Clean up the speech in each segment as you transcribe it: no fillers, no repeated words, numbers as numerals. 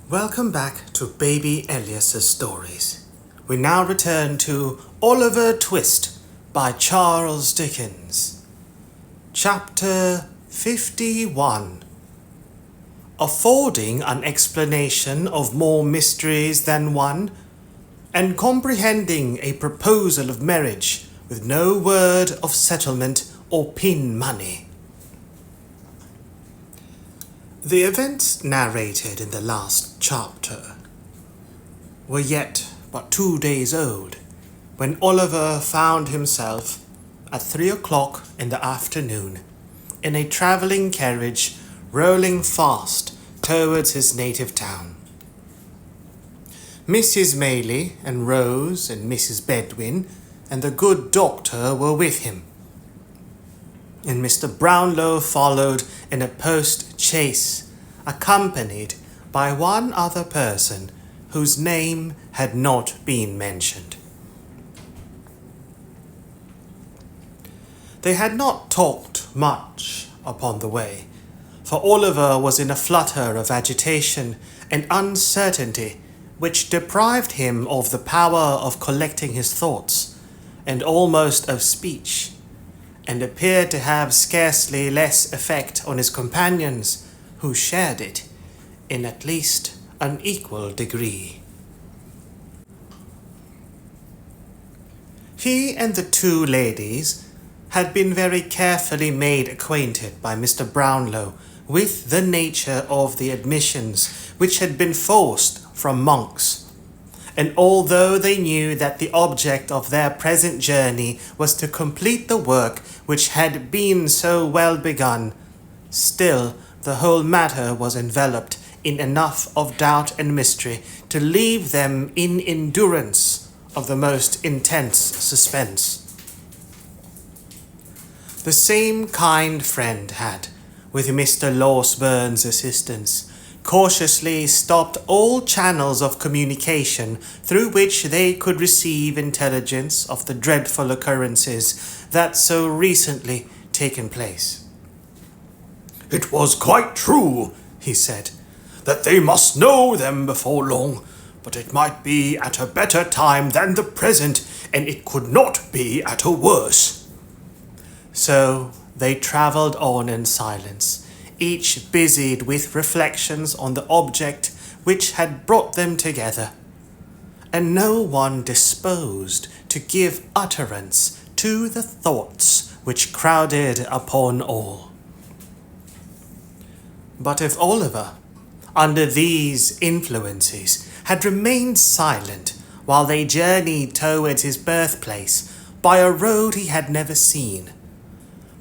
Welcome back to Baby Elias's stories. We now return to Oliver Twist by Charles Dickens. Chapter 51. Affording an explanation of more mysteries than one, and comprehending a proposal of marriage with no word of settlement or pin money. The events narrated in the last chapter were yet but 2 days old when Oliver found himself at 3 o'clock in the afternoon in a travelling carriage rolling fast towards his native town. Mrs. Maylie and Rose and Mrs. Bedwin and the good doctor were with him, and Mr. Brownlow followed in a post-chaise, accompanied by one other person whose name had not been mentioned. They had not talked much upon the way, for Oliver was in a flutter of agitation and uncertainty which deprived him of the power of collecting his thoughts and almost of speech, and appeared to have scarcely less effect on his companions, who shared it in at least an equal degree. He and the two ladies had been very carefully made acquainted by Mr. Brownlow with the nature of the admissions which had been forced from monks, and although they knew that the object of their present journey was to complete the work which had been so well begun, still the whole matter was enveloped in enough of doubt and mystery to leave them in endurance of the most intense suspense. The same kind friend had, with Mr. Lawsburn's assistance, cautiously stopped all channels of communication through which they could receive intelligence of the dreadful occurrences that so recently taken place. "It was quite true," he said, "that they must know them before long, but it might be at a better time than the present, and it could not be at a worse." So they travelled on in silence, each busied with reflections on the object which had brought them together, and no one disposed to give utterance to the thoughts which crowded upon all. But if Oliver, under these influences, had remained silent while they journeyed towards his birthplace by a road he had never seen,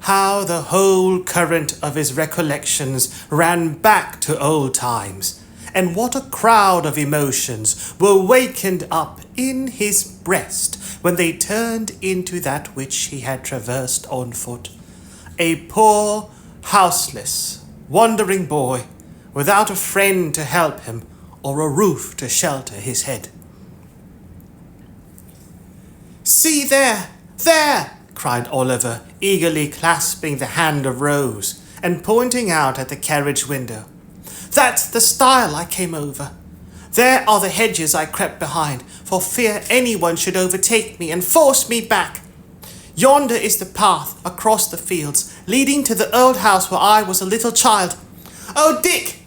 how the whole current of his recollections ran back to old times, and what a crowd of emotions were wakened up in his breast when they turned into that which he had traversed on foot, a poor, houseless, wandering boy, without a friend to help him or a roof to shelter his head. "See there! There!" cried Oliver, eagerly clasping the hand of Rose and pointing out at the carriage window. "That's the stile I came over. There are the hedges I crept behind, for fear anyone should overtake me and force me back. Yonder is the path across the fields, leading to the old house where I was a little child. Oh, Dick!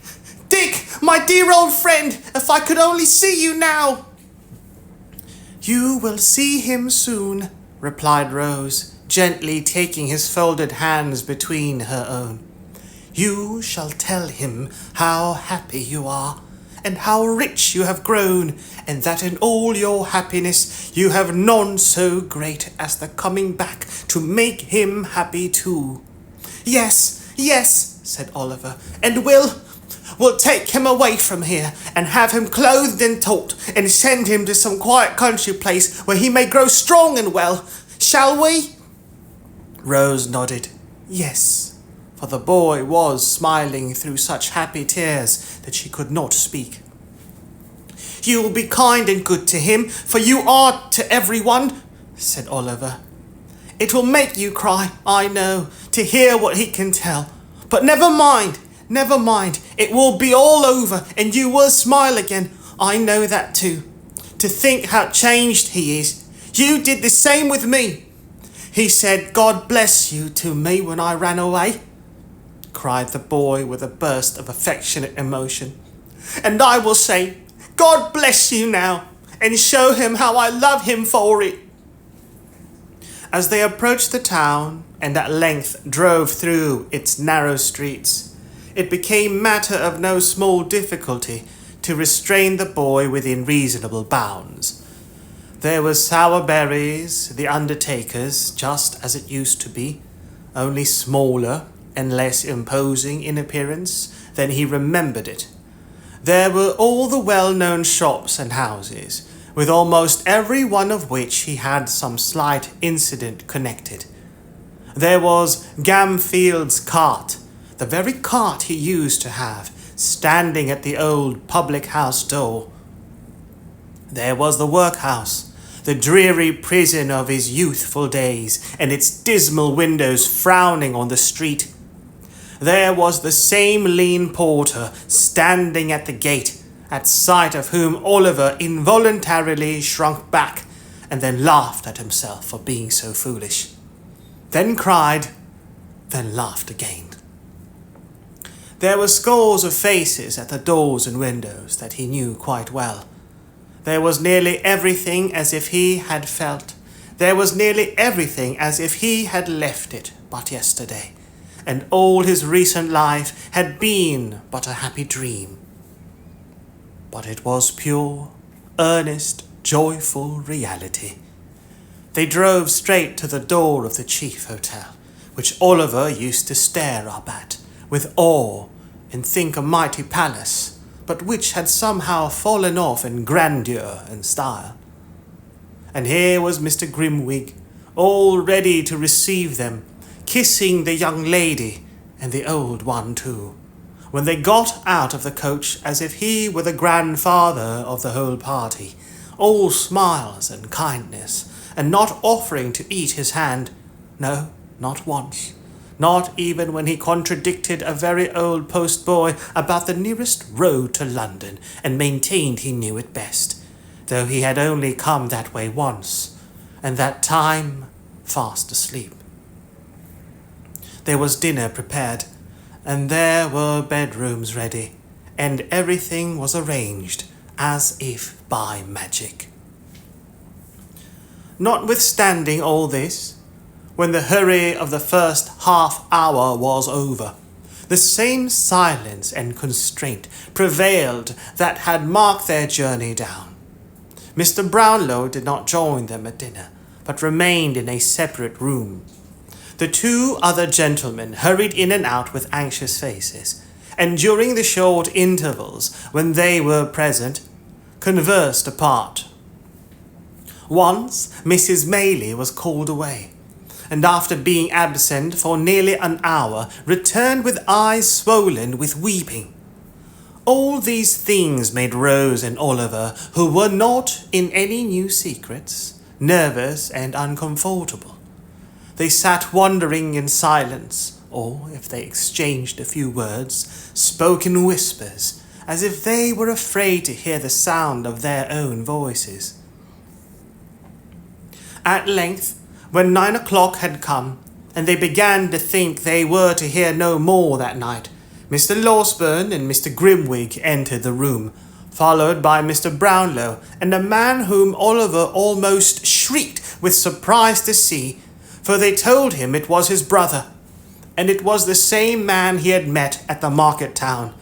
Dick, my dear old friend, if I could only see you now!" "You will see him soon," replied Rose, gently taking his folded hands between her own. "You shall tell him how happy you are, and how rich you have grown, and that in all your happiness you have none so great as the coming back to make him happy too." "Yes, yes," said Oliver, "and we'll take him away from here, and have him clothed and taught, and send him to some quiet country place where he may grow strong and well. Shall we?" Rose nodded yes, for the boy was smiling through such happy tears that she could not speak. "You will be kind and good to him, for you are to everyone," said Oliver. "It will make you cry, I know, to hear what he can tell. But never mind, Never mind, it will be all over and you will smile again. I know that too. To think how changed he is. You did the same with me. He said, God bless you to me when I ran away, cried the boy with a burst of affectionate emotion. And I will say, God bless you now, and show him how I love him for it. As they approached the town and at length drove through its narrow streets, it became matter of no small difficulty to restrain the boy within reasonable bounds. There were Sour Berries, the undertaker's, just as it used to be, only smaller and less imposing in appearance than he remembered it. There were all the well-known shops and houses, with almost every one of which he had some slight incident connected. There was Gamfield's cart, the very cart he used to have, standing at the old public-house door. There was the workhouse, the dreary prison of his youthful days, and its dismal windows frowning on the street. There was the same lean porter standing at the gate, at sight of whom Oliver involuntarily shrunk back, and then laughed at himself for being so foolish. Then cried, then laughed again. There were scores of faces at the doors and windows that he knew quite well. There was nearly everything as if he had felt. There was nearly everything as if he had left it but yesterday, and all his recent life had been but a happy dream. But it was pure, earnest, joyful reality. They drove straight to the door of the chief hotel, which Oliver used to stare up at with awe and think a mighty palace, but which had somehow fallen off in grandeur and style. And here was Mr. Grimwig, all ready to receive them, kissing the young lady and the old one too, when they got out of the coach as if he were the grandfather of the whole party, all smiles and kindness, and not offering to eat his hand, no, not once. Not even when he contradicted a very old postboy about the nearest road to London and maintained he knew it best, though he had only come that way once, and that time fast asleep. There was dinner prepared, and there were bedrooms ready, and everything was arranged as if by magic. Notwithstanding all this, when the hurry of the first half-hour was over, the same silence and constraint prevailed that had marked their journey down. Mr. Brownlow did not join them at dinner, but remained in a separate room. The two other gentlemen hurried in and out with anxious faces, and during the short intervals when they were present, conversed apart. Once Mrs. Maylie was called away, and after being absent for nearly an hour, returned with eyes swollen with weeping. All these things made Rose and Oliver, who were not in any new secrets, nervous and uncomfortable. They sat wondering in silence, or, if they exchanged a few words, spoke in whispers, as if they were afraid to hear the sound of their own voices. At length, when 9 o'clock had come, and they began to think they were to hear no more that night, Mr. Losberne and Mr. Grimwig entered the room, followed by Mr. Brownlow and a man whom Oliver almost shrieked with surprise to see, for they told him it was his brother, and it was the same man he had met at the market town,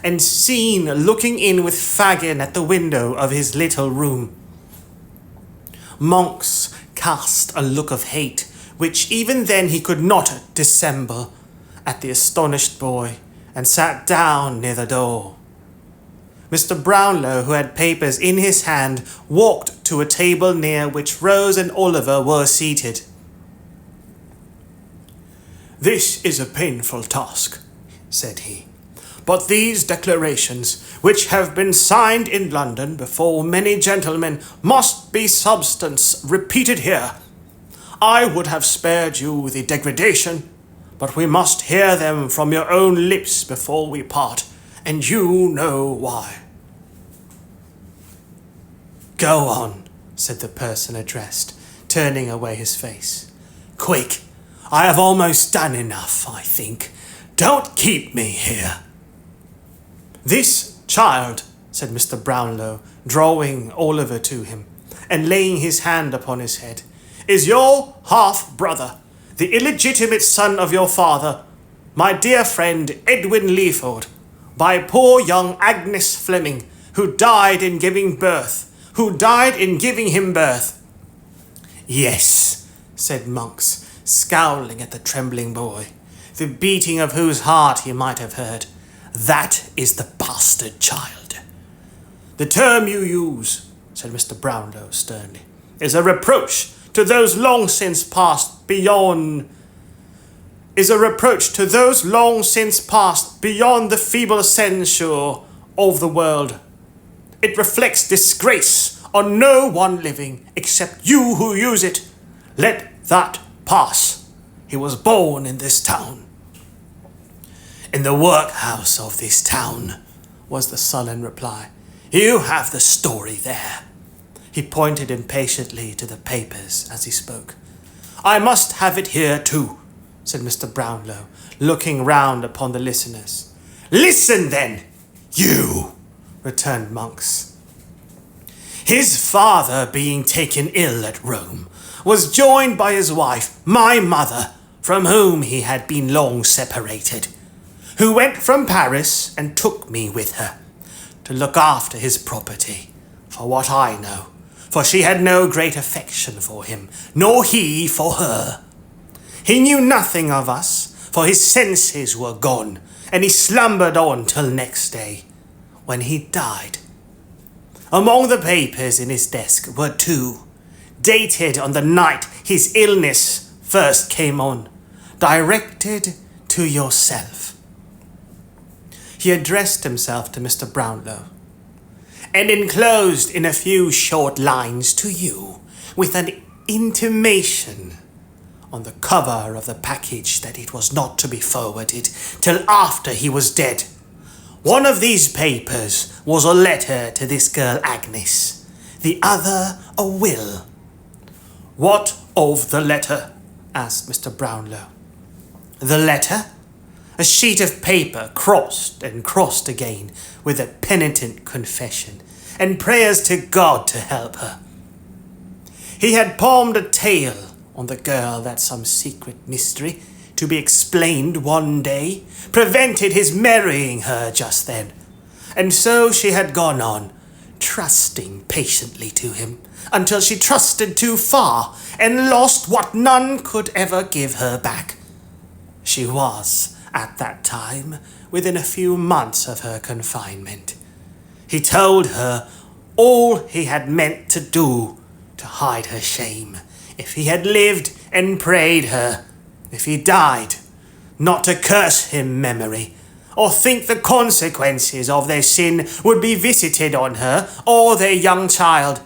and seen looking in with Fagin at the window of his little room. Monks cast a look of hate, which even then he could not dissemble, at the astonished boy, and sat down near the door. Mr. Brownlow, who had papers in his hand, walked to a table near which Rose and Oliver were seated. "This is a painful task," said he, "but these declarations, which have been signed in London before many gentlemen, must be substance repeated here. I would have spared you the degradation, but we must hear them from your own lips before we part, and you know why." "Go on," said the person addressed, turning away his face. "Quick, I have almost done enough, I think. Don't keep me here." "This child," said Mr. Brownlow, drawing Oliver to him, and laying his hand upon his head, "is your half-brother, the illegitimate son of your father, my dear friend Edwin Leeford, by poor young Agnes Fleming, who died in giving him birth." "Yes," said Monks, scowling at the trembling boy, the beating of whose heart he might have heard. "That is the bastard child." "The term you use," said Mr. Brownlow sternly, "is a reproach to those long since passed beyond the feeble censure of the world. It reflects disgrace on no one living except you who use it. Let that pass. He was born in this town." "In the workhouse of this town," was the sullen reply. "You have the story there." He pointed impatiently to the papers as he spoke. "I must have it here too," said Mr. Brownlow, looking round upon the listeners. "Listen then, you," returned Monks. "His father, being taken ill at Rome, was joined by his wife, my mother, from whom he had been long separated, who went from Paris and took me with her, to look after his property, for what I know, for she had no great affection for him, nor he for her. He knew nothing of us, for his senses were gone, and he slumbered on till next day, when he died. Among the papers in his desk were two, dated on the night his illness first came on, directed to yourself." He addressed himself to Mr. Brownlow. "And enclosed in a few short lines to you, with an intimation on the cover of the package that it was not to be forwarded till after he was dead. One of these papers was a letter to this girl Agnes, the other a will." "What of the letter?" asked Mr. Brownlow. "The letter? A sheet of paper crossed and crossed again, with a penitent confession, and prayers to God to help her. He had palmed a tale on the girl that some secret mystery, to be explained one day, prevented his marrying her just then. And so she had gone on, trusting patiently to him, until she trusted too far, and lost what none could ever give her back. She was, at that time, within a few months of her confinement. He told her all he had meant to do to hide her shame, if he had lived, and prayed her, if he died, not to curse him memory, or think the consequences of their sin would be visited on her or their young child,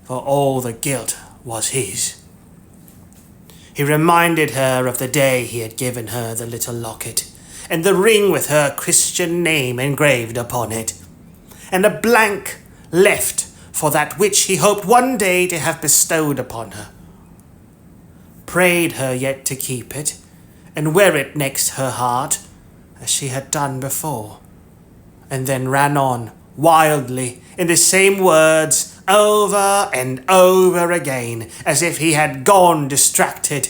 for all the guilt was his. He reminded her of the day he had given her the little locket, and the ring with her Christian name engraved upon it, and a blank left for that which he hoped one day to have bestowed upon her. Prayed her yet to keep it, and wear it next her heart, as she had done before, and then ran on wildly in the same words over and over again, as if he had gone distracted.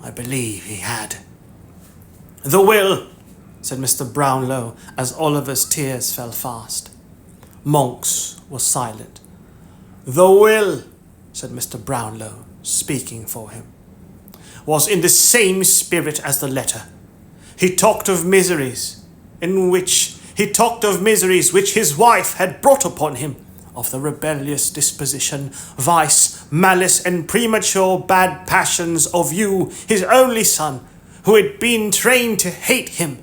I believe he had. "The will," said Mr. Brownlow, as Oliver's tears fell fast. Monks was silent. "The will," said Mr. Brownlow, speaking for him, "was in the same spirit as the letter. He talked of miseries, which his wife had brought upon him, of the rebellious disposition, vice, malice, and premature bad passions of you, his only son, who had been trained to hate him,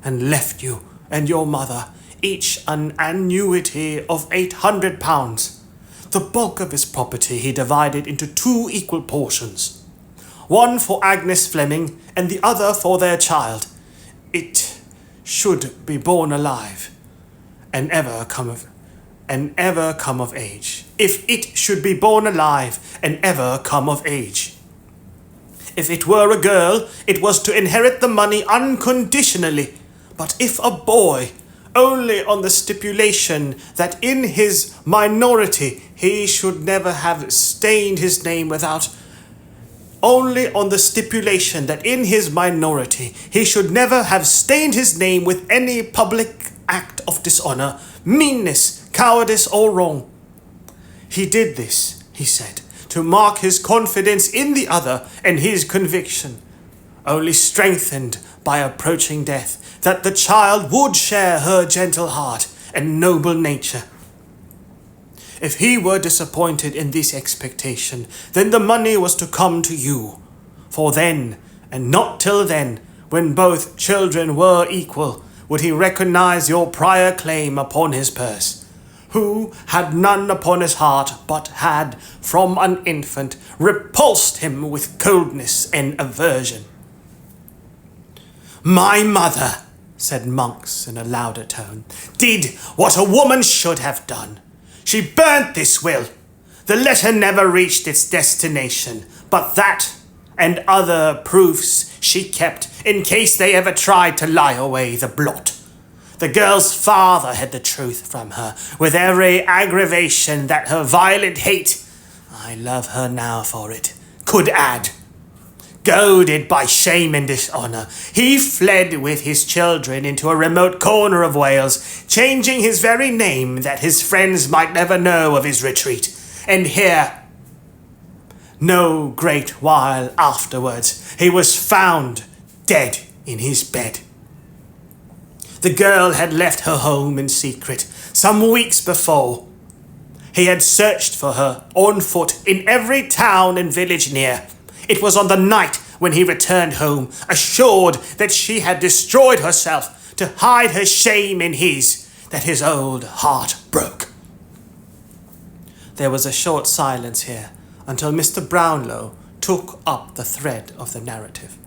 and left you and your mother each an annuity of £800. The bulk of his property he divided into 2 equal portions. one for Agnes Fleming and the other for their child. It should be born alive and ever come of age. If it should be born alive and ever come of age. If it were a girl, it was to inherit the money unconditionally. But if a boy, only on the stipulation that in his minority he should never have stained his name without... Only on the stipulation that in his minority he should never have stained his name with any public act of dishonor, meanness, cowardice, or wrong. He did this, he said, to mark his confidence in the other and his conviction, only strengthened by approaching death, that the child would share her gentle heart and noble nature. If he were disappointed in this expectation, then the money was to come to you. For then, and not till then, when both children were equal, would he recognize your prior claim upon his purse, who had none upon his heart, but had, from an infant, repulsed him with coldness and aversion. My mother, said Monks in a louder tone, did what a woman should have done. She burnt this will. The letter never reached its destination, but that and other proofs she kept in case they ever tried to lie away the blot. The girl's father had the truth from her, with every aggravation that her violent hate, I love her now for it, could add. Goaded by shame and dishonor, he fled with his children into a remote corner of Wales, changing his very name that his friends might never know of his retreat. And here, no great while afterwards, he was found dead in his bed. The girl had left her home in secret some weeks before. He had searched for her on foot in every town and village near. It was on the night when he returned home, assured that she had destroyed herself to hide her shame in his, that his old heart broke. There was a short silence here, until Mr. Brownlow took up the thread of the narrative.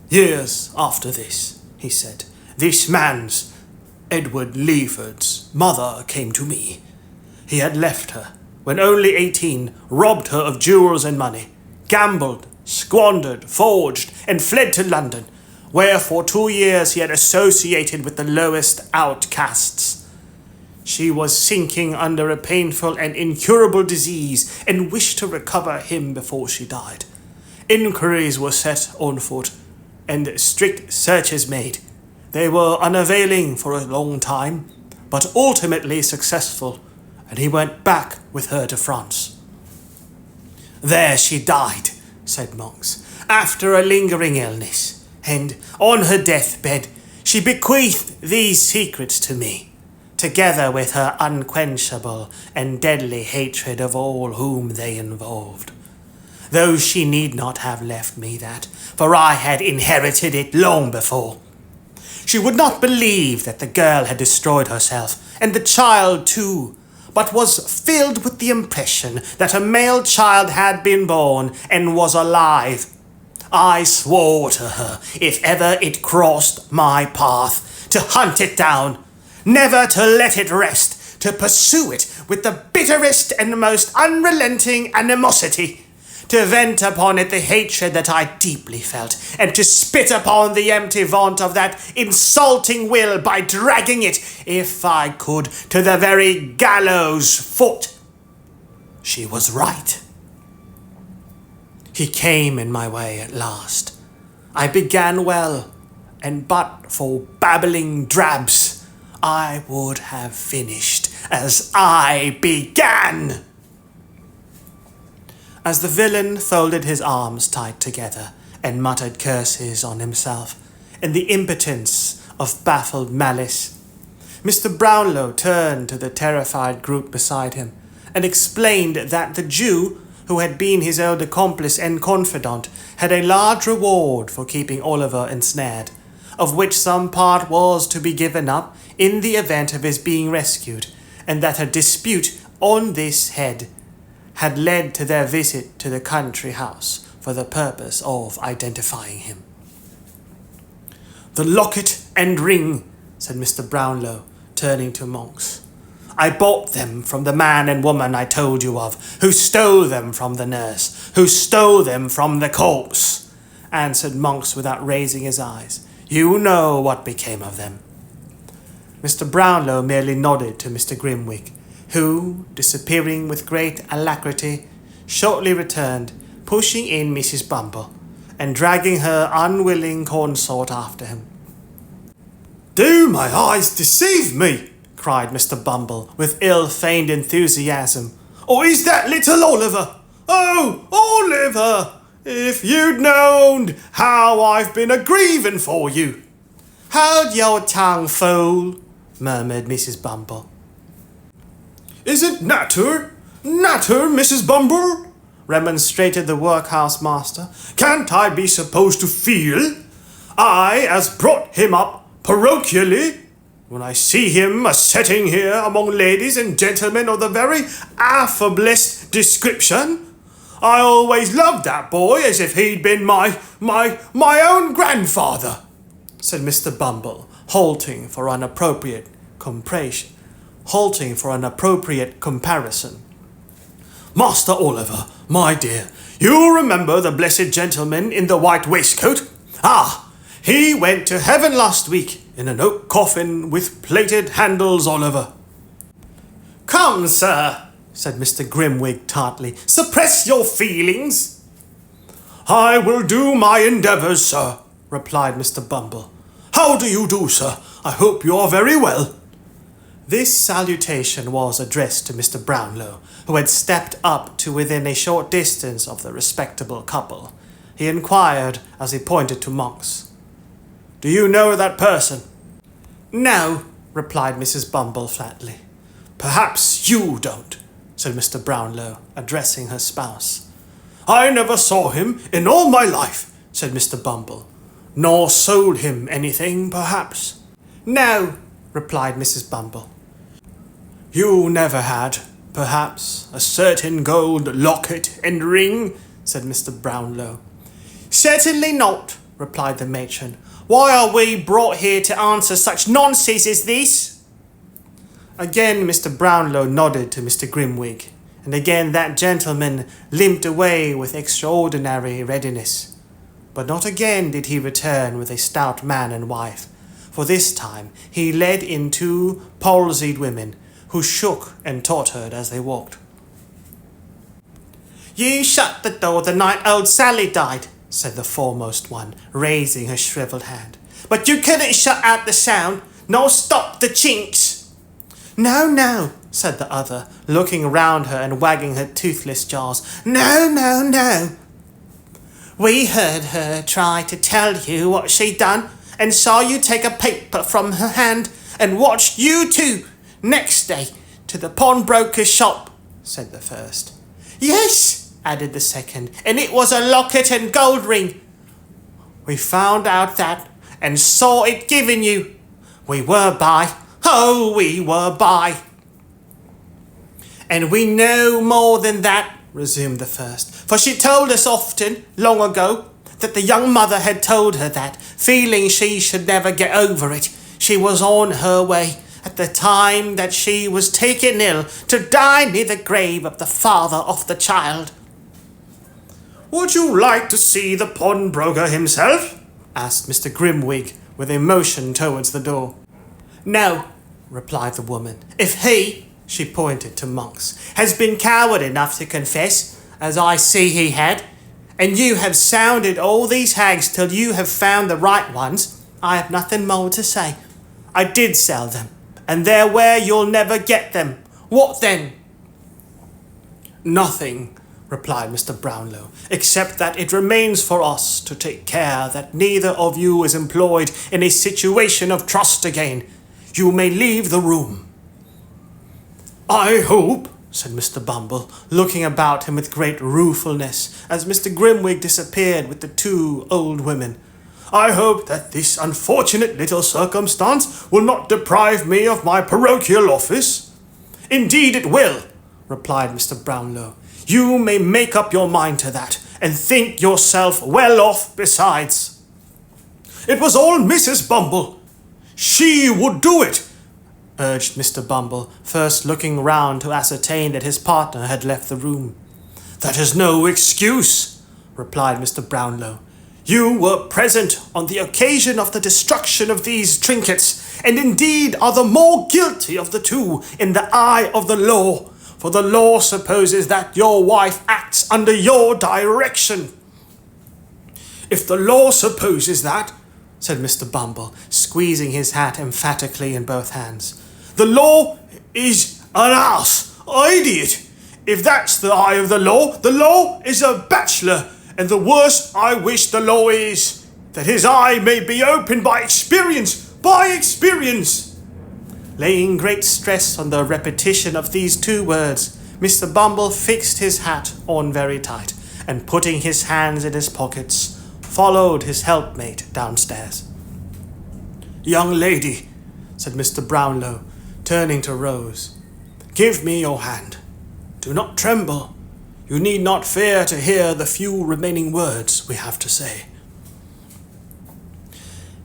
Years after this, he said, this man's, Edward Leeford's, mother came to me. He had left her, when only 18, robbed her of jewels and money, gambled, squandered, forged, and fled to London, where for 2 years he had associated with the lowest outcasts. She was sinking under a painful and incurable disease, and wished to recover him before she died. Inquiries were set on foot, and strict searches made. They were unavailing for a long time, but ultimately successful, and he went back with her to France. There she died, said Monks, after a lingering illness, and on her deathbed she bequeathed these secrets to me, together with her unquenchable and deadly hatred of all whom they involved. Though she need not have left me that, for I had inherited it long before. She would not believe that the girl had destroyed herself, and the child too, but was filled with the impression that a male child had been born and was alive. I swore to her, if ever it crossed my path, to hunt it down, never to let it rest, to pursue it with the bitterest and most unrelenting animosity, to vent upon it the hatred that I deeply felt, and to spit upon the empty vaunt of that insulting will by dragging it, if I could, to the very gallows foot. She was right. He came in my way at last. I began well, and but for babbling drabs, I would have finished as I began. As the villain folded his arms tight together and muttered curses on himself in the impotence of baffled malice, Mr. Brownlow turned to the terrified group beside him and explained that the Jew, who had been his old accomplice and confidant, had a large reward for keeping Oliver ensnared, of which some part was to be given up in the event of his being rescued, and that a dispute on this head had led to their visit to the country house, for the purpose of identifying him. "The locket and ring," said Mr. Brownlow, turning to Monks. "I bought them from the man and woman I told you of, who stole them from the nurse, who stole them from the corpse," answered Monks without raising his eyes. "You know what became of them." Mr. Brownlow merely nodded to Mr. Grimwig, who, disappearing with great alacrity, shortly returned, pushing in Mrs. Bumble, and dragging her unwilling consort after him. "Do my eyes deceive me?" cried Mr. Bumble, with ill-feigned enthusiasm. "Or is that little Oliver? Oh, Oliver! If you'd known how I've been a-grieving for you!" "Hold your tongue, fool," murmured Mrs. Bumble. "Isn't natter, Mrs. Bumble?" remonstrated the workhouse master. "Can't I be supposed to feel? I as brought him up parochially, when I see him a-setting here among ladies and gentlemen of the very affablest description. I always loved that boy as if he'd been my own grandfather," said Mr. Bumble, halting for an appropriate comparison. "Master Oliver, my dear, you remember the blessed gentleman in the white waistcoat? Ah, he went to heaven last week in an oak coffin with plated handles, Oliver." "Come, sir," said Mr. Grimwig tartly, "suppress your feelings." "I will do my endeavours, sir," replied Mr. Bumble. "How do you do, sir? I hope you are very well." This salutation was addressed to Mr. Brownlow, who had stepped up to within a short distance of the respectable couple. He inquired as he pointed to Monks. "Do you know that person?" "No," replied Mrs. Bumble flatly. "Perhaps you don't," said Mr. Brownlow, addressing her spouse. "I never saw him in all my life," said Mr. Bumble. "Nor sold him anything, perhaps?" "No," replied Mrs. Bumble. "You never had, perhaps, a certain gold locket and ring?" said Mr. Brownlow. "Certainly not," replied the matron. "Why are we brought here to answer such nonsense as this?" Again Mr. Brownlow nodded to Mr. Grimwig, and again that gentleman limped away with extraordinary readiness. But not again did he return with a stout man and wife, for this time he led in 2 palsied women, who shook and tottered as they walked. "You shut the door the night old Sally died," said the foremost one, raising her shriveled hand. "But you couldn't shut out the sound, nor stop the chinks." "No, no," said the other, looking round her and wagging her toothless jaws. "No, no, no. We heard her try to tell you what she'd done, and saw you take a paper from her hand, and watched you too, next day, to the pawnbroker's shop," said the first. "Yes," added the second, "and it was a locket and gold ring. We found out that, and saw it given you. We were by. Oh, we were by." "And we know more than that," resumed the first, "for she told us often, long ago, that the young mother had told her that, feeling she should never get over it, she was on her way, at the time that she was taken ill, to die near the grave of the father of the child." "Would you like to see the pawnbroker himself?" asked Mr. Grimwig, with a motion towards the door. "No," replied the woman. "If he," she pointed to Monks, "has been coward enough to confess, as I see he had, and you have sounded all these hags till you have found the right ones, I have nothing more to say. I did sell them, and they're where you'll never get them. What then?" "Nothing," replied Mr. Brownlow, "except that it remains for us to take care that neither of you is employed in a situation of trust again. You may leave the room." "I hope," said Mr. Bumble, looking about him with great ruefulness, as Mr. Grimwig disappeared with the 2 old women, "I hope that this unfortunate little circumstance will not deprive me of my parochial office." "Indeed it will," replied Mr. Brownlow. You may make up your mind to that, and think yourself well off besides." "It was all Mrs. Bumble. She would do it," urged Mr. Bumble, first looking round to ascertain that his partner had left the room. "That is no excuse," replied Mr. Brownlow. "You were present on the occasion of the destruction of these trinkets, and indeed are the more guilty of the two in the eye of the law, for the law supposes that your wife acts under your direction." "If the law supposes that," said Mr. Bumble, squeezing his hat emphatically in both hands, "the law is an ass, an idiot. If that's the eye of the law is a bachelor, and the worst I wish the law is, that his eye may be opened by experience. Laying great stress on the repetition of these two words, Mr. Bumble fixed his hat on very tight, and putting his hands in his pockets, followed his helpmate downstairs. "Young lady," said Mr. Brownlow, turning to Rose, "give me your hand. Do not tremble. You need not fear to hear the few remaining words we have to say."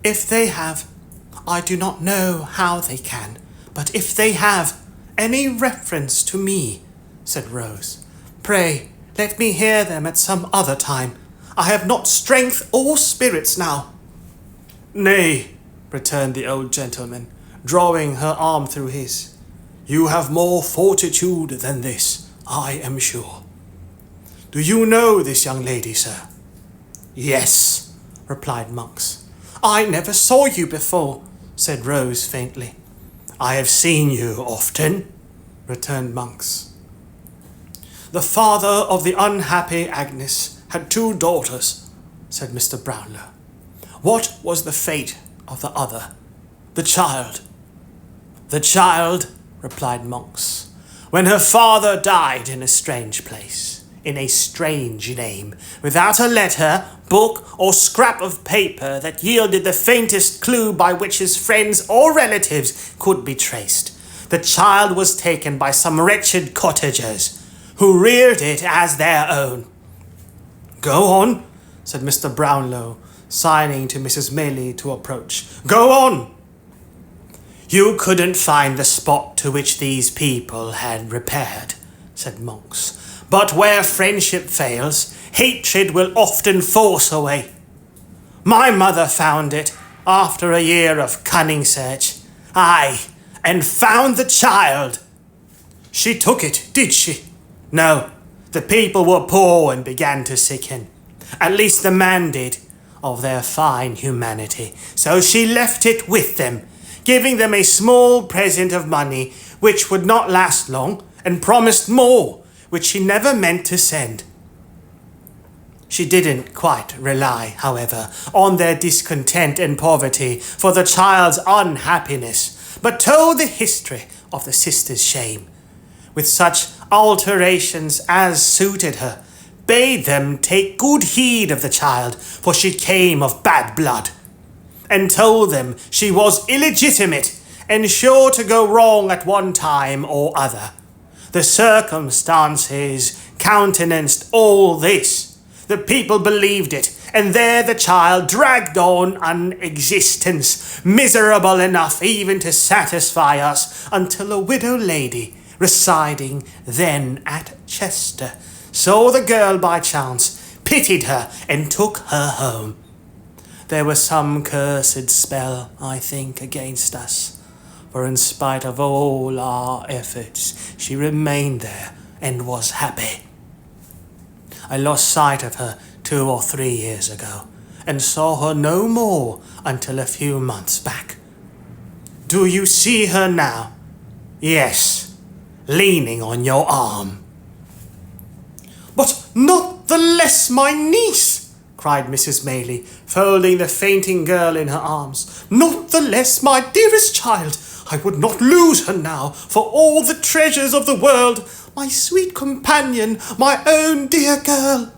"If they have, I do not know how they can, but if they have any reference to me," said Rose, "pray let me hear them at some other time. I have not strength or spirits now." "Nay," returned the old gentleman, drawing her arm through his, "you have more fortitude than this, I am sure. Do you know this young lady, sir?" "Yes," replied Monks. "I never saw you before," said Rose faintly. "I have seen you often," returned Monks. "The father of the unhappy Agnes had 2 daughters," said Mr. Brownlow. "What was the fate of the other? The child?" "The child," replied Monks, "when her father died in a strange place, in a strange name, without a letter, book, or scrap of paper that yielded the faintest clue by which his friends or relatives could be traced, the child was taken by some wretched cottagers, who reared it as their own." "Go on," said Mr. Brownlow, signing to Mrs. Maylie to approach. "Go on." "You couldn't find the spot to which these people had repaired," said Monks. "But where friendship fails, hatred will often force a way. My mother found it after a year of cunning search. Aye, and found the child." "She took it, did she?" "No, the people were poor and began to sicken. At least the man did, of their fine humanity. So she left it with them, giving them a small present of money, which would not last long, and promised more, which she never meant to send. She didn't quite rely, however, on their discontent and poverty for the child's unhappiness, but told the history of the sister's shame, with such alterations as suited her, bade them take good heed of the child, for she came of bad blood, and told them she was illegitimate and sure to go wrong at one time or other. The circumstances countenanced all this. The people believed it, and there the child dragged on an existence miserable enough even to satisfy us, until a widow lady, residing then at Chester, saw the girl by chance, pitied her, and took her home. There was some cursed spell, I think, against us, for in spite of all our efforts, she remained there and was happy. I lost sight of her 2 or 3 years ago, and saw her no more until a few months back." "Do you see her now?" "Yes, leaning on your arm." "But not the less my niece!" cried Mrs. Maylie, folding the fainting girl in her arms. "Not the less my dearest child! I would not lose her now for all the treasures of the world. My sweet companion, my own dear girl!"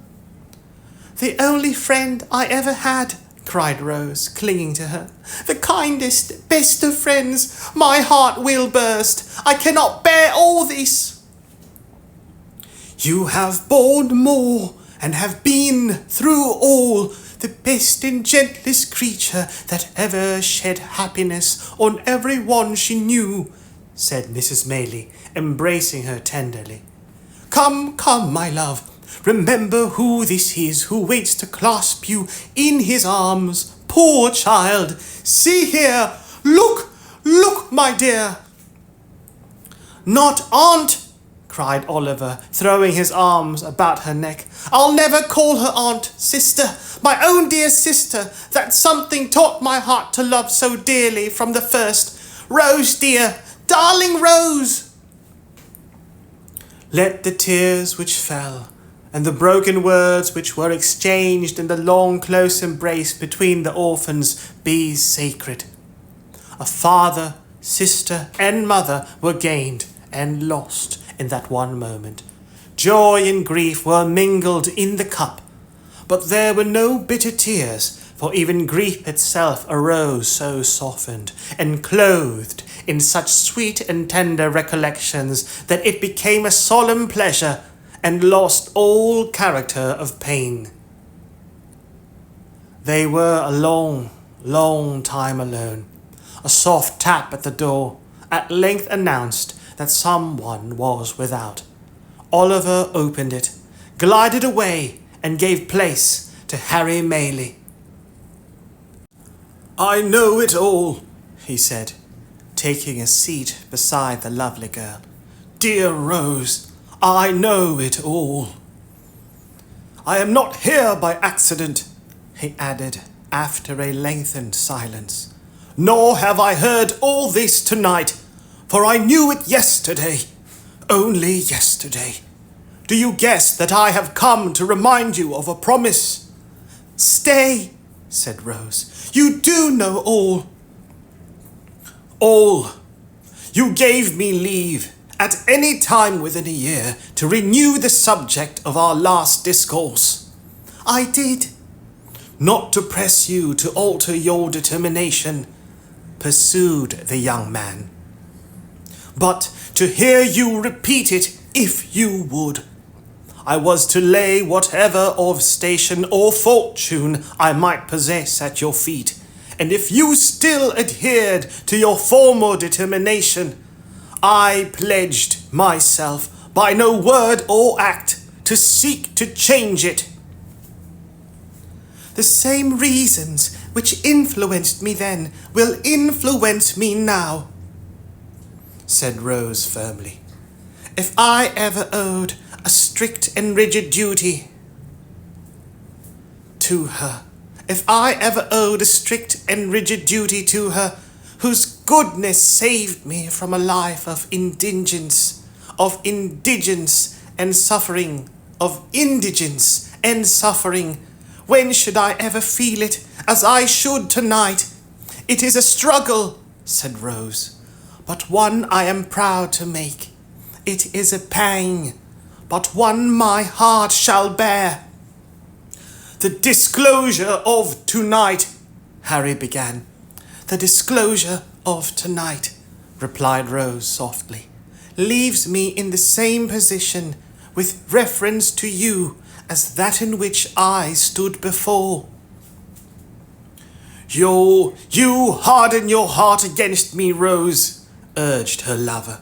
"The only friend I ever had," cried Rose, clinging to her. "The kindest, best of friends. My heart will burst. I cannot bear all this." You have borne more, and have been through all, the best and gentlest creature that ever shed happiness on every one she knew, said Mrs. Maylie, embracing her tenderly. Come, come, my love, remember who this is who waits to clasp you in his arms. Poor child, see here, look, look, my dear. Not aunt, cried Oliver, throwing his arms about her neck. I'll never call her aunt, sister, my own dear sister, that something taught my heart to love so dearly from the first. Rose, dear, darling Rose. Let the tears which fell, and the broken words which were exchanged in the long close embrace between the orphans be sacred. A father, sister, and mother were gained and lost in that one moment. Joy and grief were mingled in the cup, but there were no bitter tears, for even grief itself arose so softened and clothed in such sweet and tender recollections that it became a solemn pleasure and lost all character of pain. They were a long, long time alone. A soft tap at the door at length announced that someone was without. Oliver opened it, glided away, and gave place to Harry Maylie. I know it all, he said, taking a seat beside the lovely girl. Dear Rose, I know it all. I am not here by accident, he added after a lengthened silence. Nor have I heard all this tonight, for I knew it yesterday, only yesterday. Do you guess that I have come to remind you of a promise? Stay, said Rose. You do know all. All. You gave me leave at any time within a year to renew the subject of our last discourse. I did. Not to press you to alter your determination, pursued the young man, but to hear you repeat it if you would. I was to lay whatever of station or fortune I might possess at your feet, and if you still adhered to your former determination, I pledged myself by no word or act to seek to change it. The same reasons which influenced me then will influence me now, said Rose firmly. If I ever owed a strict and rigid duty to her, whose goodness saved me from a life of indigence and suffering, when should I ever feel it as I should tonight? It is a struggle, said Rose, but one I am proud to make. It is a pang, but one my heart shall bear. The disclosure of tonight, Harry began. The disclosure of tonight, replied Rose softly, leaves me in the same position with reference to you as that in which I stood before. You harden your heart against me, Rose, urged her lover.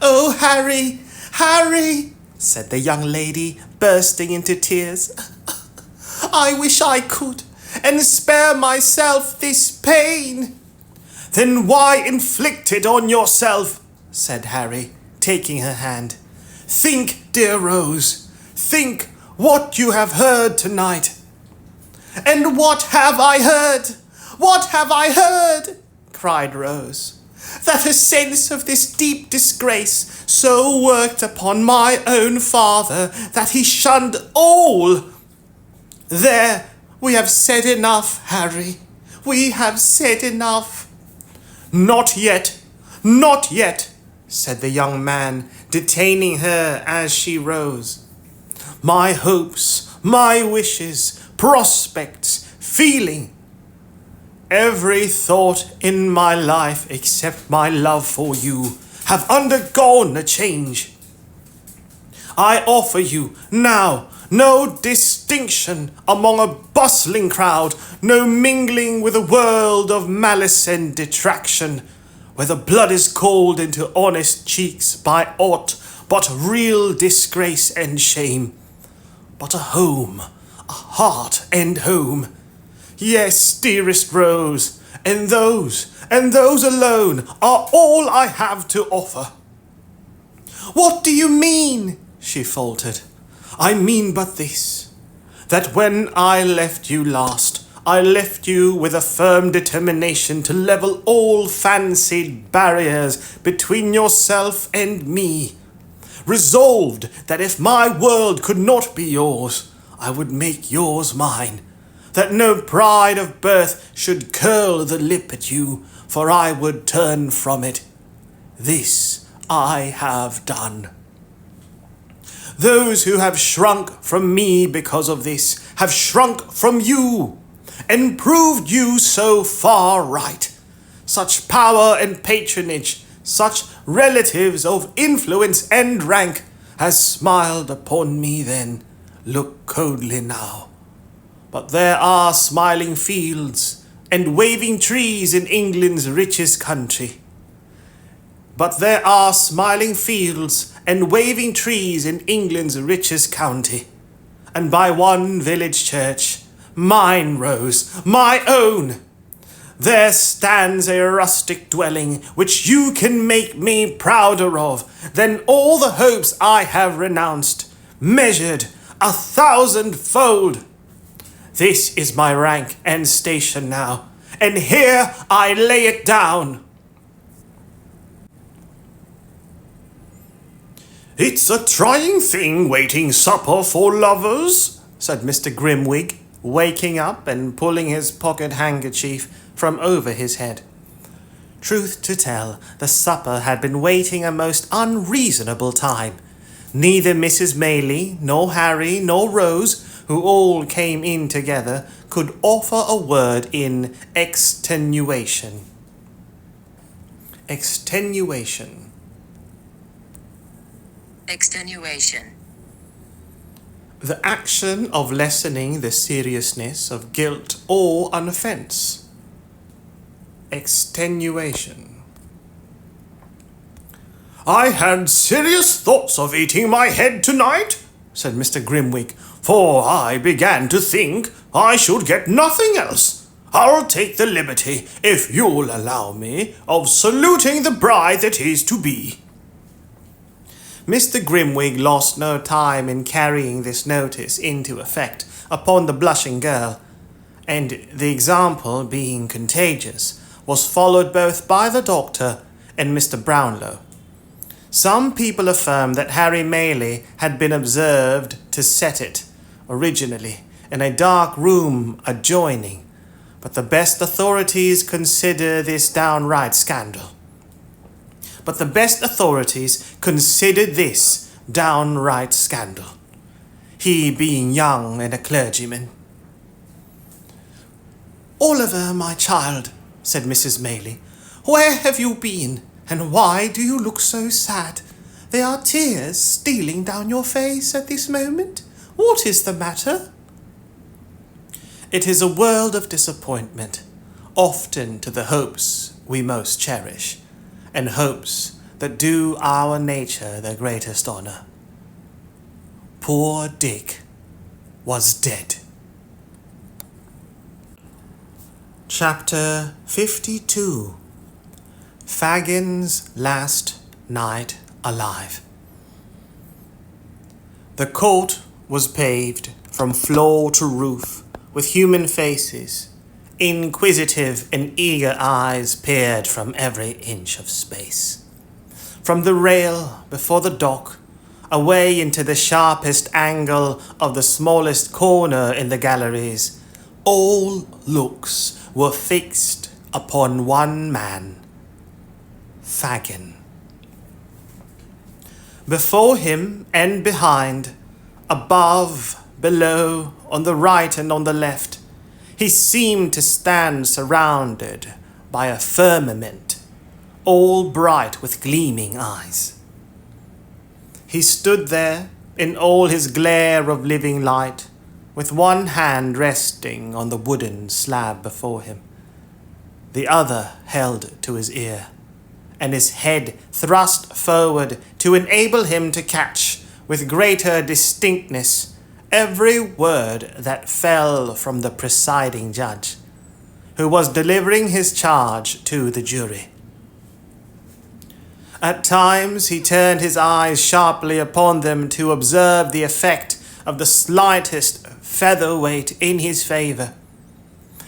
Oh, Harry, Harry, said the young lady, bursting into tears. I wish I could, and spare myself this pain. Then why inflict it on yourself? Said Harry, taking her hand. Think, dear Rose, think what you have heard tonight. And what have I heard? What have I heard? Cried Rose. That a sense of this deep disgrace so worked upon my own father that he shunned all. There, we have said enough, Harry. We have said enough. Not yet, said the young man, detaining her as she rose. My hopes, my wishes, prospects, feeling, every thought in my life except my love for you have undergone a change. I offer you now no distinction among a bustling crowd, no mingling with a world of malice and detraction, where the blood is called into honest cheeks by aught but real disgrace and shame, but a home, a heart and home. Yes, dearest Rose, and those alone are all I have to offer. What do you mean? She faltered. I mean but this, that when I left you last, I left you with a firm determination to level all fancied barriers between yourself and me, resolved that if my world could not be yours, I would make yours mine, that no pride of birth should curl the lip at you, for I would turn from it. This I have done. Those who have shrunk from me because of this have shrunk from you, and proved you so far right. Such power and patronage, such relatives of influence and rank, as smiled upon me then, look coldly now. But there are smiling fields and waving trees in England's richest country. But there are smiling fields and waving trees in England's richest county, and by one village church, mine, Rose, my own, there stands a rustic dwelling which you can make me prouder of than all the hopes I have renounced, measured 1,000-fold. This is my rank and station now, and here I lay it down. It's a trying thing waiting supper for lovers, said Mr. Grimwig, waking up and pulling his pocket handkerchief from over his head. Truth to tell, the supper had been waiting a most unreasonable time. Neither Mrs. Maylie, nor Harry, nor Rose, who all came in together, could offer a word in extenuation. Extenuation. Extenuation. The action of lessening the seriousness of guilt or an offence. Extenuation. I had serious thoughts of eating my head tonight, said Mr. Grimwig, for I began to think I should get nothing else. I'll take the liberty, if you'll allow me, of saluting the bride that is to be. Mr. Grimwig lost no time in carrying this notice into effect upon the blushing girl, and the example, being contagious, was followed both by the doctor and Mr. Brownlow. Some people affirm that Harry Maylie had been observed to set it, originally, in a dark room adjoining, but the best authorities consider this downright scandal. He being young and a clergyman. Oliver, my child, said Mrs. Maylie, where have you been, and why do you look so sad? There are tears stealing down your face at this moment. What is the matter? It is a world of disappointment, often to the hopes we most cherish, and hopes that do our nature the greatest honour. Poor Dick was dead. Chapter 52. Fagin's Last Night Alive. The court was paved from floor to roof with human faces. Inquisitive and eager eyes peered from every inch of space. From the rail before the dock, away into the sharpest angle of the smallest corner in the galleries, all looks were fixed upon one man, Fagin. Before him and behind, above, below, on the right and on the left, he seemed to stand surrounded by a firmament, all bright with gleaming eyes. He stood there, in all his glare of living light, with one hand resting on the wooden slab before him, the other held to his ear, and his head thrust forward to enable him to catch, with greater distinctness, every word that fell from the presiding judge, who was delivering his charge to the jury. At times he turned his eyes sharply upon them to observe the effect of the slightest featherweight in his favour,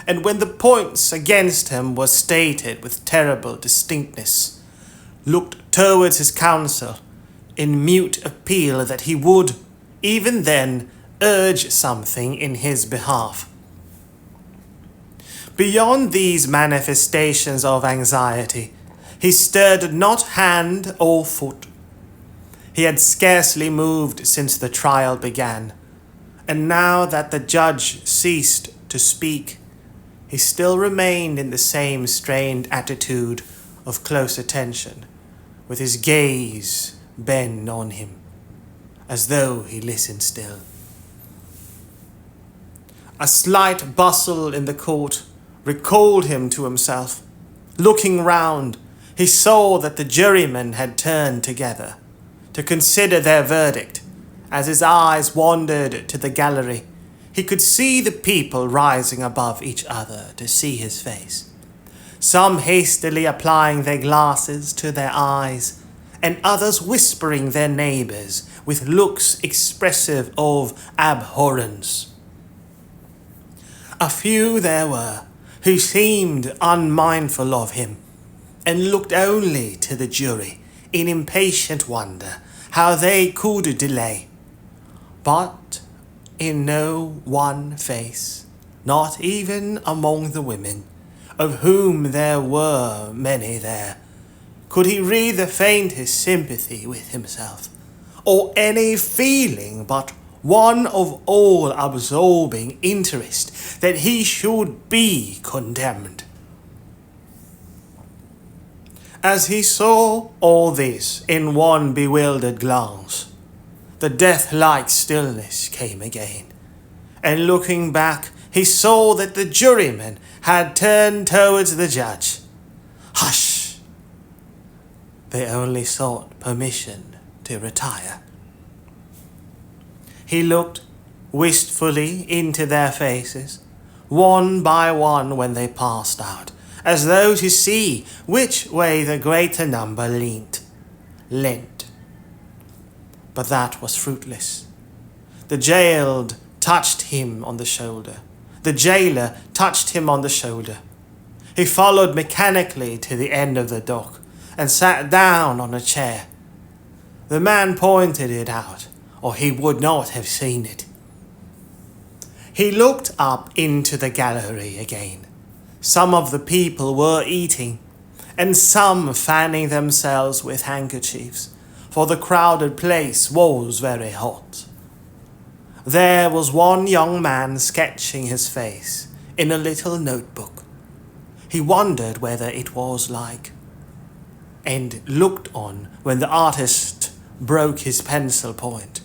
and when the points against him were stated with terrible distinctness, looked towards his counsel in mute appeal that he would, even then, urge something in his behalf. Beyond these manifestations of anxiety, he stirred not hand or foot. He had scarcely moved since the trial began, and now that the judge ceased to speak, he still remained in the same strained attitude of close attention, with his gaze bent on him, as though he listened still. A slight bustle in the court recalled him to himself. Looking round, he saw that the jurymen had turned together to consider their verdict. As his eyes wandered to the gallery, he could see the people rising above each other to see his face, some hastily applying their glasses to their eyes, and others whispering their neighbours with looks expressive of abhorrence. A few there were who seemed unmindful of him, and looked only to the jury in impatient wonder how they could delay. But in no one face, not even among the women, of whom there were many there, could he read the faintest sympathy with himself, or any feeling but one of all-absorbing interest that he should be condemned. As he saw all this in one bewildered glance, the death-like stillness came again, and looking back, he saw that the jurymen had turned towards the judge. Hush! They only sought permission to retire. He looked wistfully into their faces, one by one when they passed out, as though to see which way the greater number leant. But that was fruitless. The jailed touched him on the shoulder. The jailer touched him on the shoulder. He followed mechanically to the end of the dock and sat down on a chair. The man pointed it out, or he would not have seen it. He looked up into the gallery again. Some of the people were eating, and some fanning themselves with handkerchiefs, for the crowded place was very hot. There was one young man sketching his face in a little notebook. He wondered whether it was like, and looked on when the artist broke his pencil point,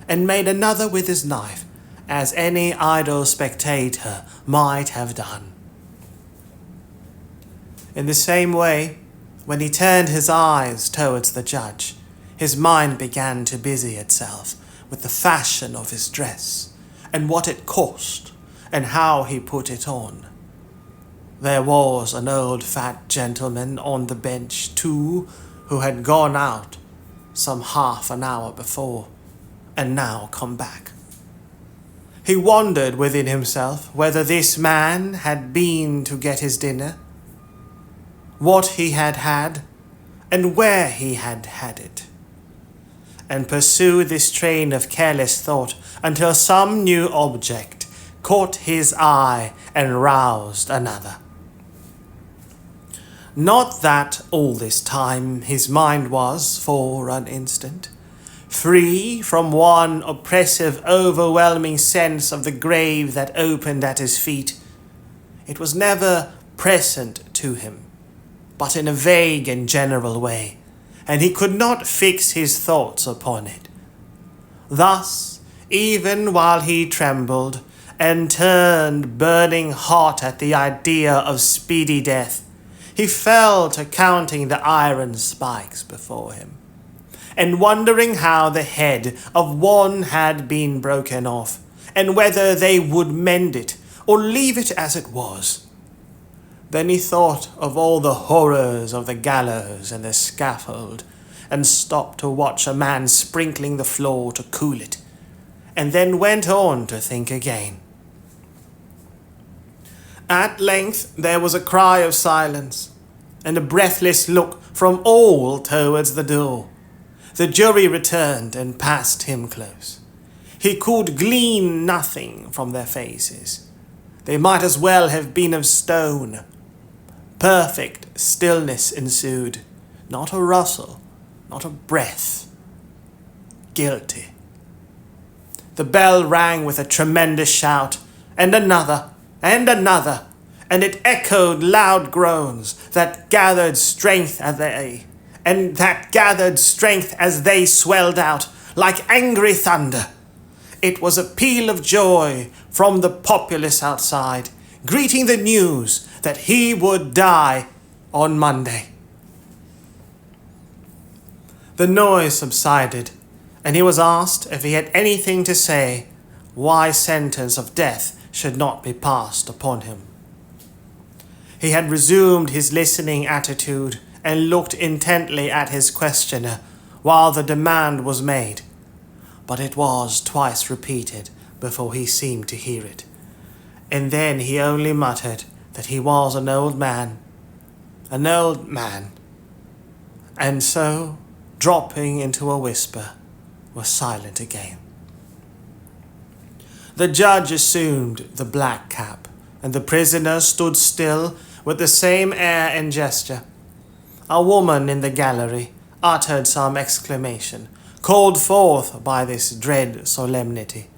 and made another with his knife, as any idle spectator might have done. In the same way, when he turned his eyes towards the judge, his mind began to busy itself with the fashion of his dress, and what it cost, and how he put it on. There was an old fat gentleman on the bench, too, who had gone out some half an hour before, and now come back. He wondered within himself whether this man had been to get his dinner, what he had had, and where he had had it, and pursued this train of careless thought until some new object caught his eye and roused another. Not that all this time his mind was, for an instant, free from one oppressive, overwhelming sense of the grave that opened at his feet. It was never present to him, but in a vague and general way, and he could not fix his thoughts upon it. Thus, even while he trembled and turned burning hot at the idea of speedy death, he fell to counting the iron spikes before him, and wondering how the head of one had been broken off, and whether they would mend it or leave it as it was. Then he thought of all the horrors of the gallows and the scaffold, and stopped to watch a man sprinkling the floor to cool it, and then went on to think again. At length there was a cry of silence, and a breathless look from all towards the door. The jury returned and passed him close. He could glean nothing from their faces. They might as well have been of stone. Perfect stillness ensued, not a rustle, not a breath. Guilty. The bell rang with a tremendous shout, and another, and another, and it echoed loud groans that gathered strength as they swelled out like angry thunder. It was a peal of joy from the populace outside, greeting the news that he would die on Monday. The noise subsided, and he was asked if he had anything to say why sentence of death should not be passed upon him. He had resumed his listening attitude and looked intently at his questioner while the demand was made, but it was twice repeated before he seemed to hear it, and then he only muttered that he was an old man, and so, dropping into a whisper, was silent again. The judge assumed the black cap, and the prisoner stood still with the same air and gesture. A woman in the gallery uttered some exclamation, called forth by this dread solemnity.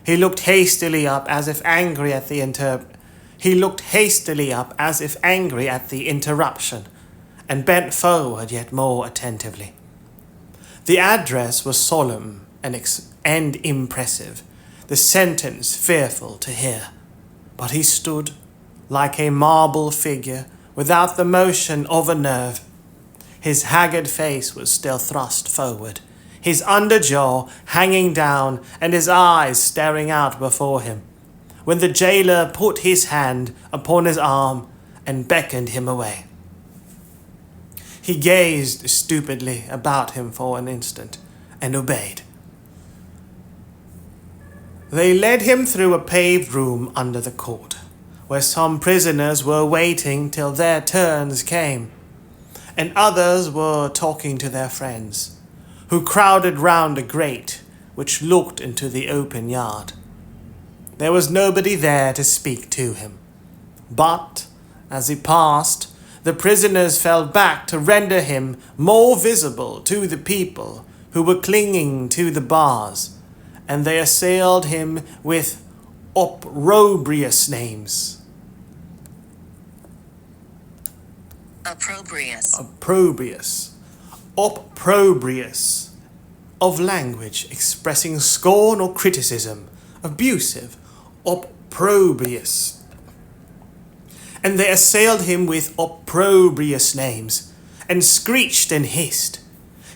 He looked hastily up as if angry at the interruption, and bent forward yet more attentively. The address was solemn and impressive, the sentence fearful to hear, but he stood like a marble figure without the motion of a nerve. His haggard face was still thrust forward, his underjaw hanging down and his eyes staring out before him, when the jailer put his hand upon his arm and beckoned him away. He gazed stupidly about him for an instant and obeyed. They led him through a paved room under the court, where some prisoners were waiting till their turns came, and others were talking to their friends, who crowded round a grate which looked into the open yard. There was nobody there to speak to him, but, as he passed, the prisoners fell back to render him more visible to the people who were clinging to the bars, and they assailed him with opprobrious names. Opprobrious. Of language expressing scorn or criticism. Abusive. Opprobrious. And they assailed him with opprobrious names, and screeched and hissed.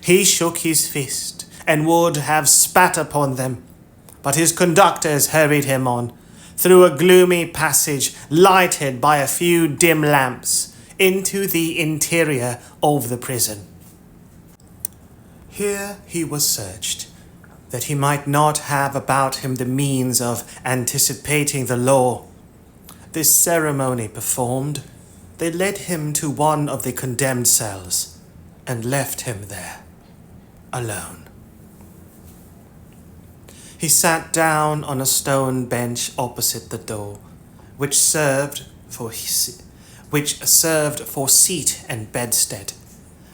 He shook his fist, and would have spat upon them, but his conductors hurried him on, through a gloomy passage lighted by a few dim lamps, into the interior of the prison. Here he was searched, that he might not have about him the means of anticipating the law. This ceremony performed, they led him to one of the condemned cells, and left him there, alone. He sat down on a stone bench opposite the door, which served for seat and bedstead,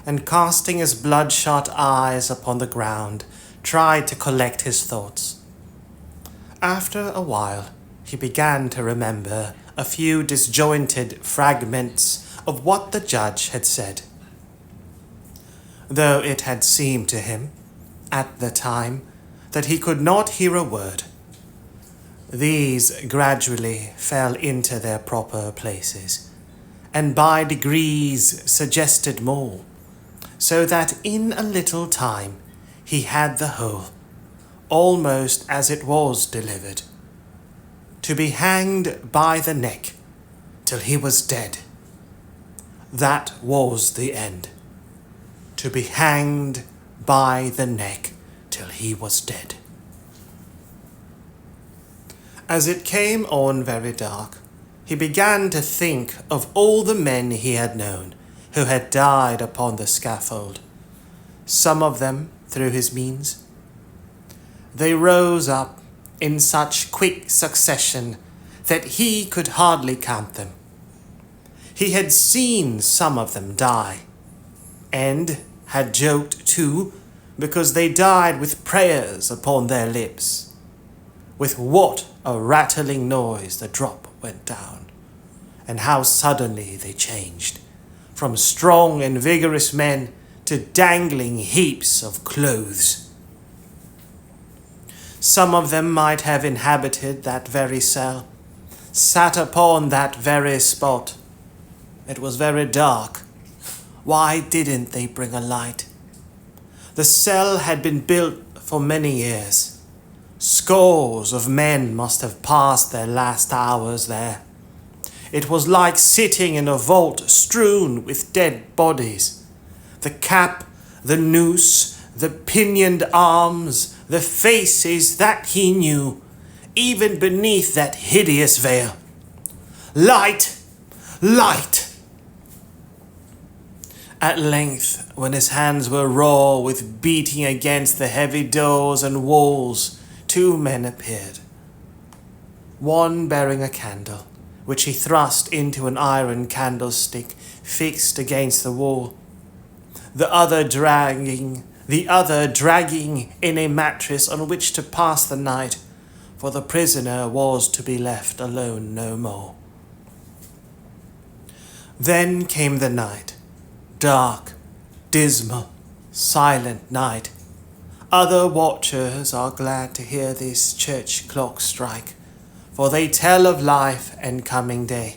and casting his bloodshot eyes upon the ground, tried to collect his thoughts. After a while, he began to remember a few disjointed fragments of what the judge had said. Though it had seemed to him, at the time, that he could not hear a word. These gradually fell into their proper places, and by degrees suggested more, so that in a little time he had the whole, almost as it was delivered, to be hanged by the neck till he was dead. That was the end. To be hanged by the neck till he was dead. As it came on very dark, he began to think of all the men he had known who had died upon the scaffold, some of them through his means. They rose up in such quick succession that he could hardly count them. He had seen some of them die, and had joked too, because they died with prayers upon their lips. With what a rattling noise the drop went down, and how suddenly they changed, from strong and vigorous men to dangling heaps of clothes. Some of them might have inhabited that very cell, sat upon that very spot. It was very dark. Why didn't they bring a light? The cell had been built for many years. Scores of men must have passed their last hours there. It was like sitting in a vault strewn with dead bodies. The cap, the noose, the pinioned arms, the faces that he knew, even beneath that hideous veil. Light! Light! At length, when his hands were raw with beating against the heavy doors and walls, 2 men appeared. One bearing a candle, which he thrust into an iron candlestick fixed against the wall. The other dragging in a mattress on which to pass the night, for the prisoner was to be left alone no more. Then came the night. Dark, dismal, silent night. Other watchers are glad to hear this church clock strike, for they tell of life and coming day.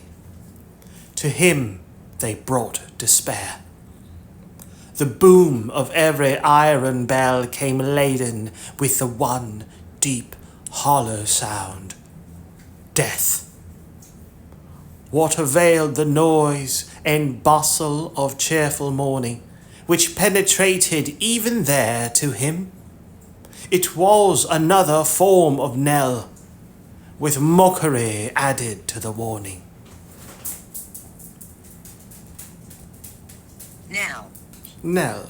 To him they brought despair. The boom of every iron bell came laden with the one deep, hollow sound. Death. What availed the noise and bustle of cheerful morning, which penetrated even there to him? It was another form of knell, with mockery added to the warning. Knell. Knell.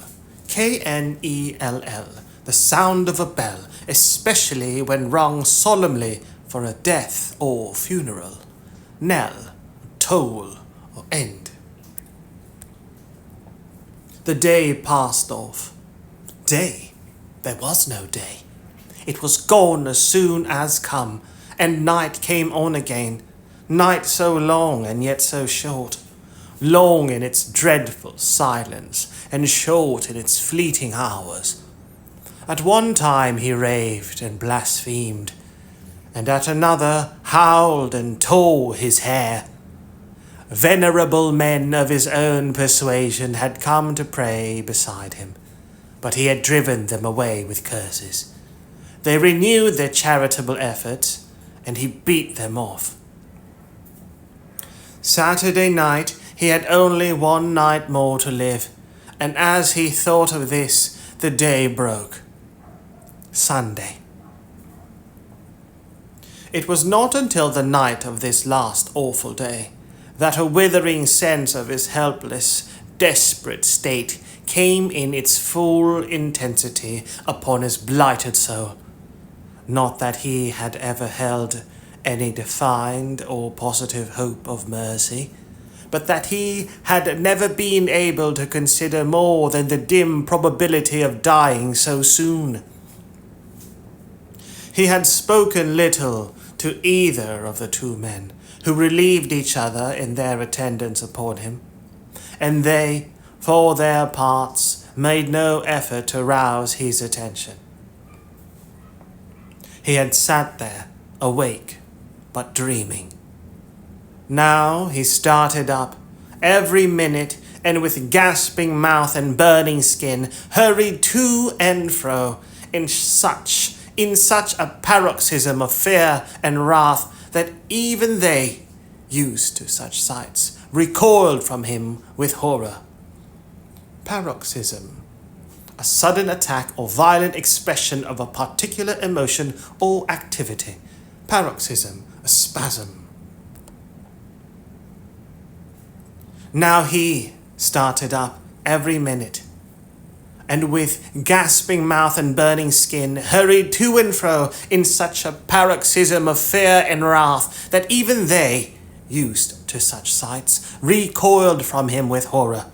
Knell. The sound of a bell, especially when rung solemnly for a death or funeral. Knell. Toll or end. The day passed off. Day? There was no day. It was gone as soon as come, and night came on again. Night so long and yet so short. Long in its dreadful silence, and short in its fleeting hours. At one time he raved and blasphemed, and at another howled and tore his hair. Venerable men of his own persuasion had come to pray beside him, but he had driven them away with curses. They renewed their charitable efforts, and he beat them off. Saturday night he had only one night more to live, and as he thought of this, the day broke. Sunday. It was not until the night of this last awful day that a withering sense of his helpless, desperate state came in its full intensity upon his blighted soul. Not that he had ever held any defined or positive hope of mercy, but that he had never been able to consider more than the dim probability of dying so soon. He had spoken little to either of the 2 men, who relieved each other in their attendance upon him, and they, for their parts, made no effort to rouse his attention. He had sat there, awake, but dreaming. Now he started up, every minute, and with gasping mouth and burning skin, hurried to and fro, in such a paroxysm of fear and wrath that even they, used to such sights, recoiled from him with horror. Paroxysm, a sudden attack or violent expression of a particular emotion or activity. Paroxysm, a spasm. Now he started up every minute, and with gasping mouth and burning skin, hurried to and fro in such a paroxysm of fear and wrath that even they, used to such sights, recoiled from him with horror.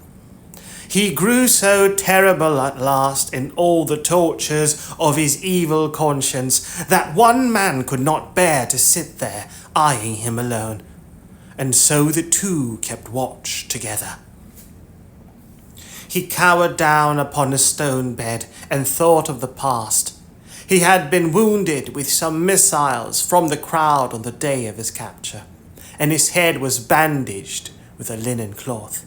He grew so terrible at last in all the tortures of his evil conscience that one man could not bear to sit there eyeing him alone, and so the two kept watch together. He cowered down upon a stone bed and thought of the past. He had been wounded with some missiles from the crowd on the day of his capture, and his head was bandaged with a linen cloth.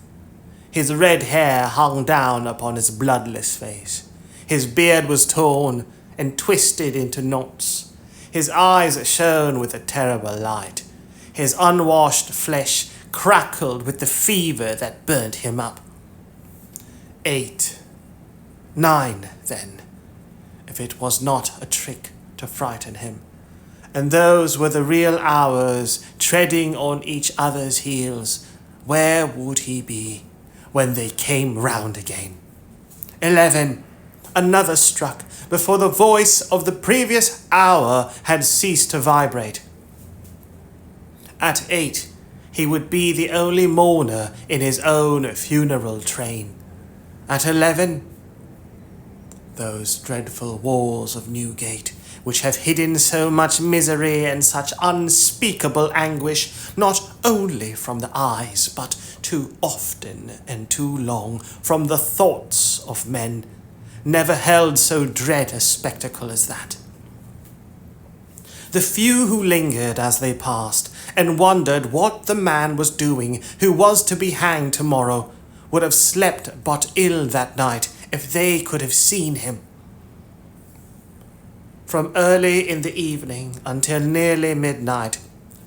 His red hair hung down upon his bloodless face. His beard was torn and twisted into knots. His eyes shone with a terrible light. His unwashed flesh crackled with the fever that burnt him up. 8, 9, then, if it was not a trick to frighten him. And those were the real hours, treading on each other's heels. Where would he be when they came round again? 11, another struck before the voice of the previous hour had ceased to vibrate. At 8, he would be the only mourner in his own funeral train. At 11, those dreadful walls of Newgate, which have hidden so much misery and such unspeakable anguish, not only from the eyes, but too often and too long from the thoughts of men, never held so dread a spectacle as that. The few who lingered as they passed, and wondered what the man was doing who was to be hanged tomorrow, would have slept but ill that night if they could have seen him. From early in the evening until nearly midnight,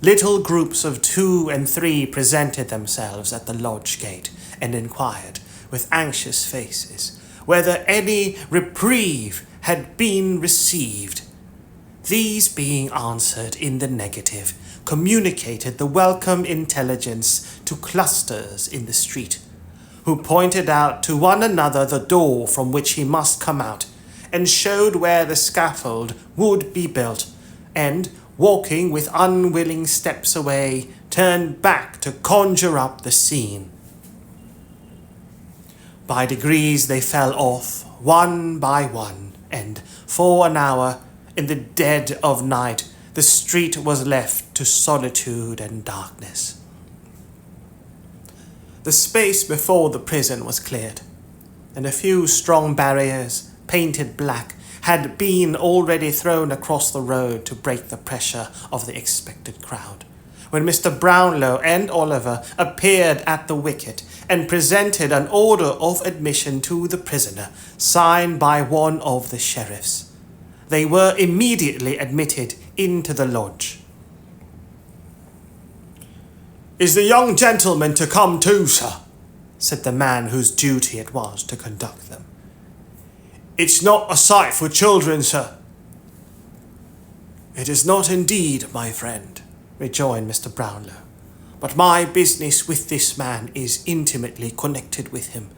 little groups of 2 and 3 presented themselves at the lodge gate and inquired, with anxious faces, whether any reprieve had been received. These being answered in the negative, communicated the welcome intelligence to clusters in the street, who pointed out to one another the door from which he must come out, and showed where the scaffold would be built, and, walking with unwilling steps away, turned back to conjure up the scene. By degrees they fell off, one by one, and, for an hour, in the dead of night, the street was left to solitude and darkness. The space before the prison was cleared, and a few strong barriers, painted black, had been already thrown across the road to break the pressure of the expected crowd, when Mr. Brownlow and Oliver appeared at the wicket and presented an order of admission to the prisoner, signed by one of the sheriffs. They were immediately admitted into the lodge. "Is the young gentleman to come too, sir?" said the man whose duty it was to conduct them. "It's not a sight for children, sir." "It is not indeed, my friend," rejoined Mr. Brownlow, "but my business with this man is intimately connected with him,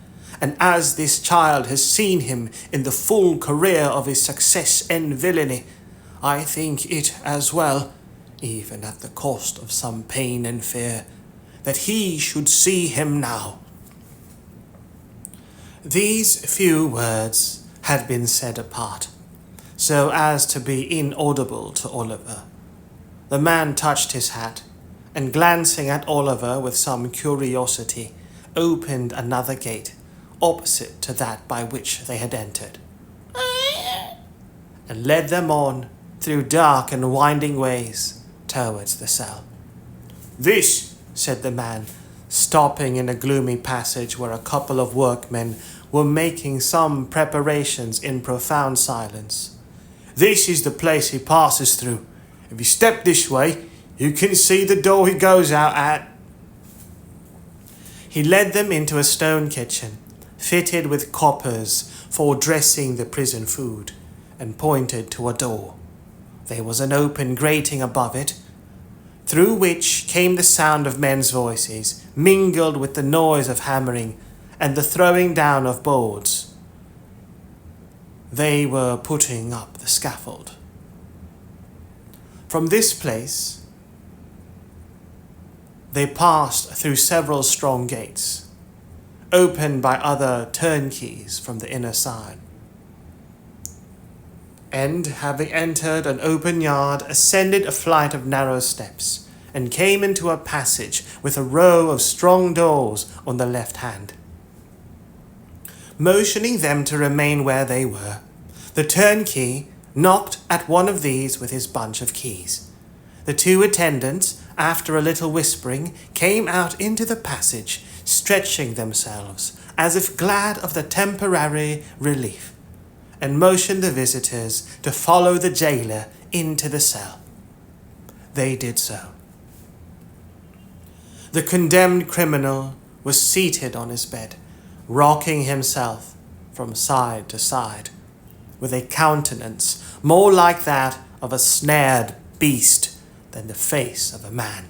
and as this child has seen him in the full career of his success and villainy, I think it as well, even at the cost of some pain and fear, that he should see him now." These few words had been said apart, so as to be inaudible to Oliver. The man touched his hat, and glancing at Oliver with some curiosity, opened another gate, opposite to that by which they had entered, and led them on through dark and winding ways towards the cell. "This," said the man, stopping in a gloomy passage where a couple of workmen were making some preparations in profound silence. "This is the place he passes through. If you step this way, you can see the door he goes out at." He led them into a stone kitchen, fitted with coppers for dressing the prison food, and pointed to a door. There was an open grating above it, through which came the sound of men's voices, mingled with the noise of hammering and the throwing down of boards. They were putting up the scaffold. From this place, they passed through several strong gates, opened by other turnkeys from the inner side, and, having entered an open yard, ascended a flight of narrow steps, and came into a passage with a row of strong doors on the left hand. Motioning them to remain where they were, the turnkey knocked at one of these with his bunch of keys. The two attendants, after a little whispering, came out into the passage, stretching themselves as if glad of the temporary relief, and motioned the visitors to follow the jailer into the cell. They did so. The condemned criminal was seated on his bed, rocking himself from side to side, with a countenance more like that of a snared beast than the face of a man.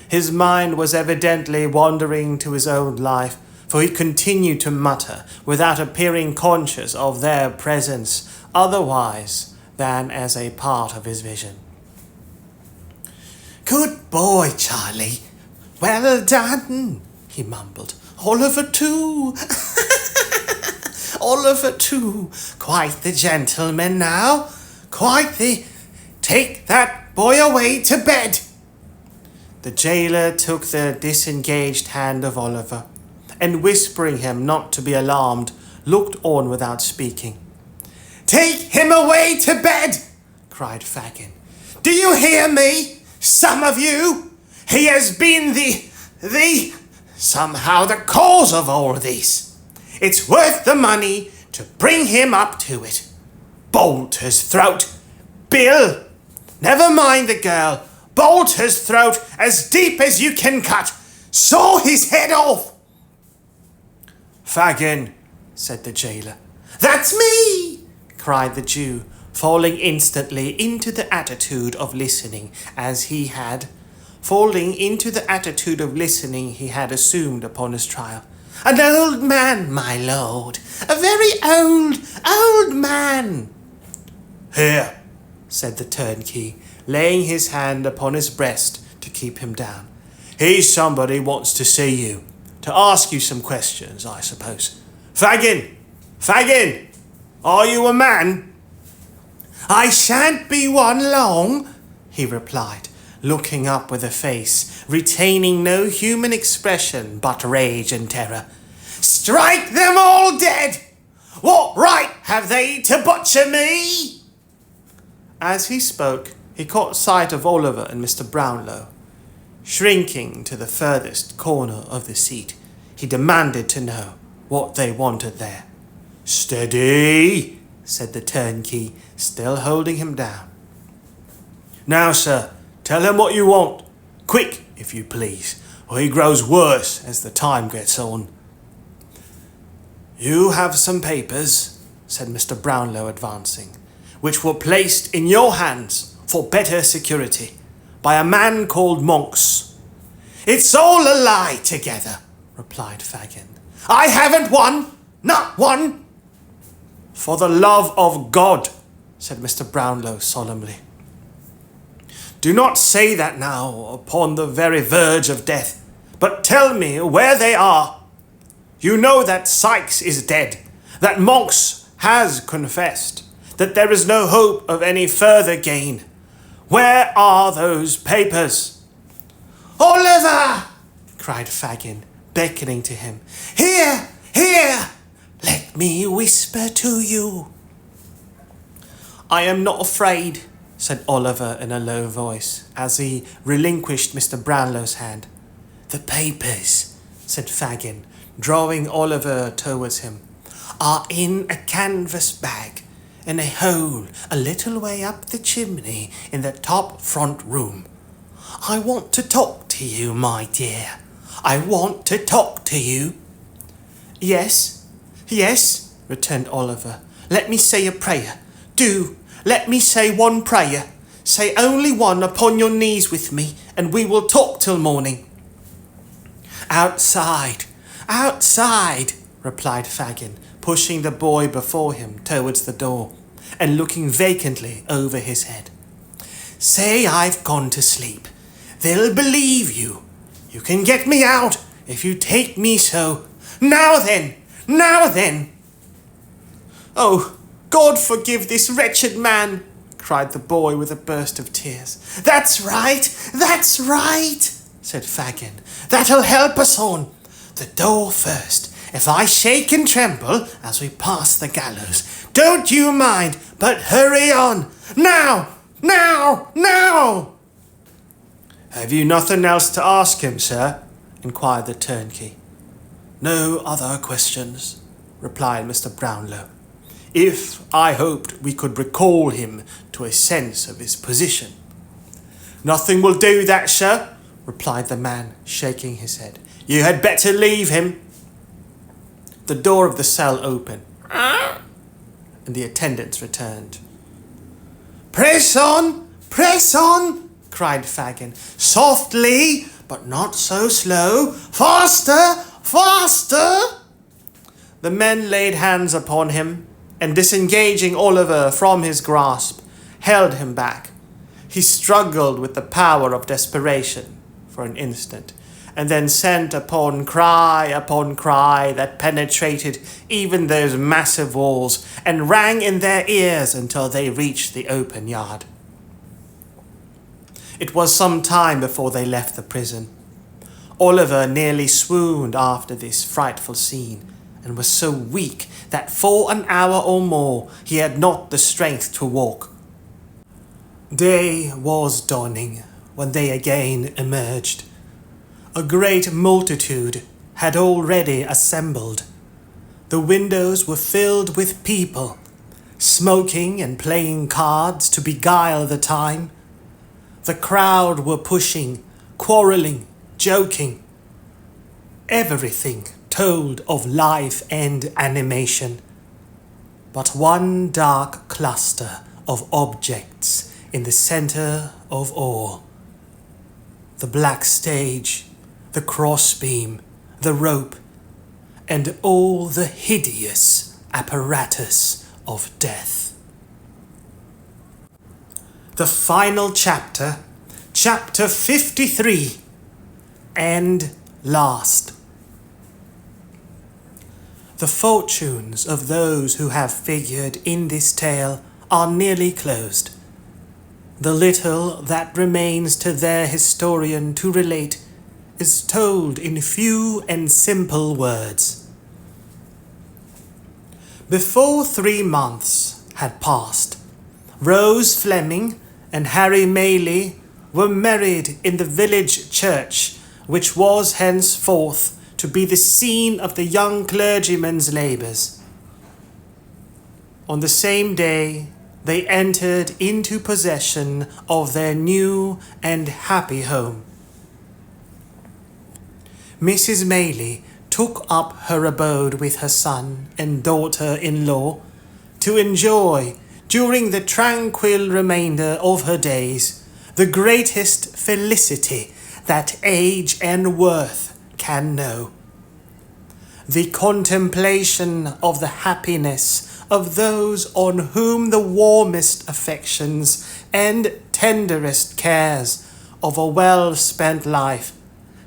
His mind was evidently wandering to his own life, for he continued to mutter, without appearing conscious of their presence otherwise than as a part of his vision. "Good boy, Charlie. Well done," he mumbled. "Oliver too. Oliver too. Quite the gentleman now. Quite the... Take that boy away to bed." The jailer took the disengaged hand of Oliver, and whispering him not to be alarmed, looked on without speaking. "Take him away to bed," cried Fagin. "Do you hear me, some of you? He has been somehow the cause of all this. It's worth the money to bring him up to it. Bolt his throat. Bill, never mind the girl. Bolt his throat as deep as you can cut. Saw his head off." "Fagin," said the jailer. "That's me," cried the Jew, falling instantly into the attitude of listening he had assumed upon his trial. "An old man, my lord. A very old man." "Here," said the turnkey, laying his hand upon his breast to keep him down. "Here's somebody wants to see you, to ask you some questions, I suppose. Fagin! Fagin! Are you a man?" "I shan't be one long," he replied, looking up with a face retaining no human expression but rage and terror. "Strike them all dead! What right have they to butcher me?" As he spoke, he caught sight of Oliver and Mr. Brownlow. Shrinking to the furthest corner of the seat, he demanded to know what they wanted there. "Steady," said the turnkey, still holding him down. "Now, sir, tell him what you want. Quick, if you please, or he grows worse as the time gets on." "You have some papers," said Mr. Brownlow, advancing, "which were placed in your hands for better security by a man called Monks." "It's all a lie together," replied Fagin. "I haven't one, not one." "For the love of God," said Mr. Brownlow solemnly, "do not say that now upon the very verge of death, but tell me where they are. You know that Sykes is dead, that Monks has confessed, that there is no hope of any further gain. Where are those papers?" "Oliver!" cried Fagin, beckoning to him. Here! Let me whisper to you." I am not afraid, said Oliver in a low voice, as he relinquished Mr. Brownlow's hand. The papers, said Fagin, drawing Oliver towards him, are in a canvas bag, in a hole a little way up the chimney in the top front room. I want to talk to you, my dear. I want to talk to you. Yes, returned Oliver. Let me say a prayer. Do, let me say one prayer. Say only one upon your knees with me, and we will talk till morning. Outside, replied Fagin, pushing the boy before him towards the door, and looking vacantly over his head. Say I've gone to sleep. They'll believe you. You can get me out if you take me so. Now then! Oh, God forgive this wretched man, cried the boy with a burst of tears. That's right, said Fagin. That'll help us on. The door first. If I shake and tremble as we pass the gallows, don't you mind, but hurry on. Now! Have you nothing else to ask him, sir? Inquired the turnkey. No other questions, replied Mr. Brownlow. If I hoped we could recall him to a sense of his position. Nothing will do that, sir, replied the man, shaking his head. You had better leave him. The door of the cell opened, and the attendants returned. Press on, cried Fagin. Softly, but not so slow. Faster! The men laid hands upon him, and disengaging Oliver from his grasp, held him back. He struggled with the power of desperation for an instant, and then sent upon cry that penetrated even those massive walls and rang in their ears until they reached the open yard. It was some time before they left the prison. Oliver nearly swooned after this frightful scene, and was so weak that for an hour or more he had not the strength to walk. Day was dawning when they again emerged. A great multitude had already assembled. The windows were filled with people, smoking and playing cards to beguile the time. The crowd were pushing, quarrelling, joking. Everything told of life and animation. But one dark cluster of objects in the centre of all. The black stage, the crossbeam, the rope, and all the hideous apparatus of death. The final chapter, chapter 53, and last. The fortunes of those who have figured in this tale are nearly closed. The little that remains to their historian to relate is told in few and simple words. Before 3 months had passed, Rose Fleming and Harry Maylie were married in the village church, which was henceforth to be the scene of the young clergyman's labours. On the same day, they entered into possession of their new and happy home. Mrs. Maylie took up her abode with her son and daughter-in-law to enjoy, during the tranquil remainder of her days, the greatest felicity that age and worth can know. The contemplation of the happiness of those on whom the warmest affections and tenderest cares of a well-spent life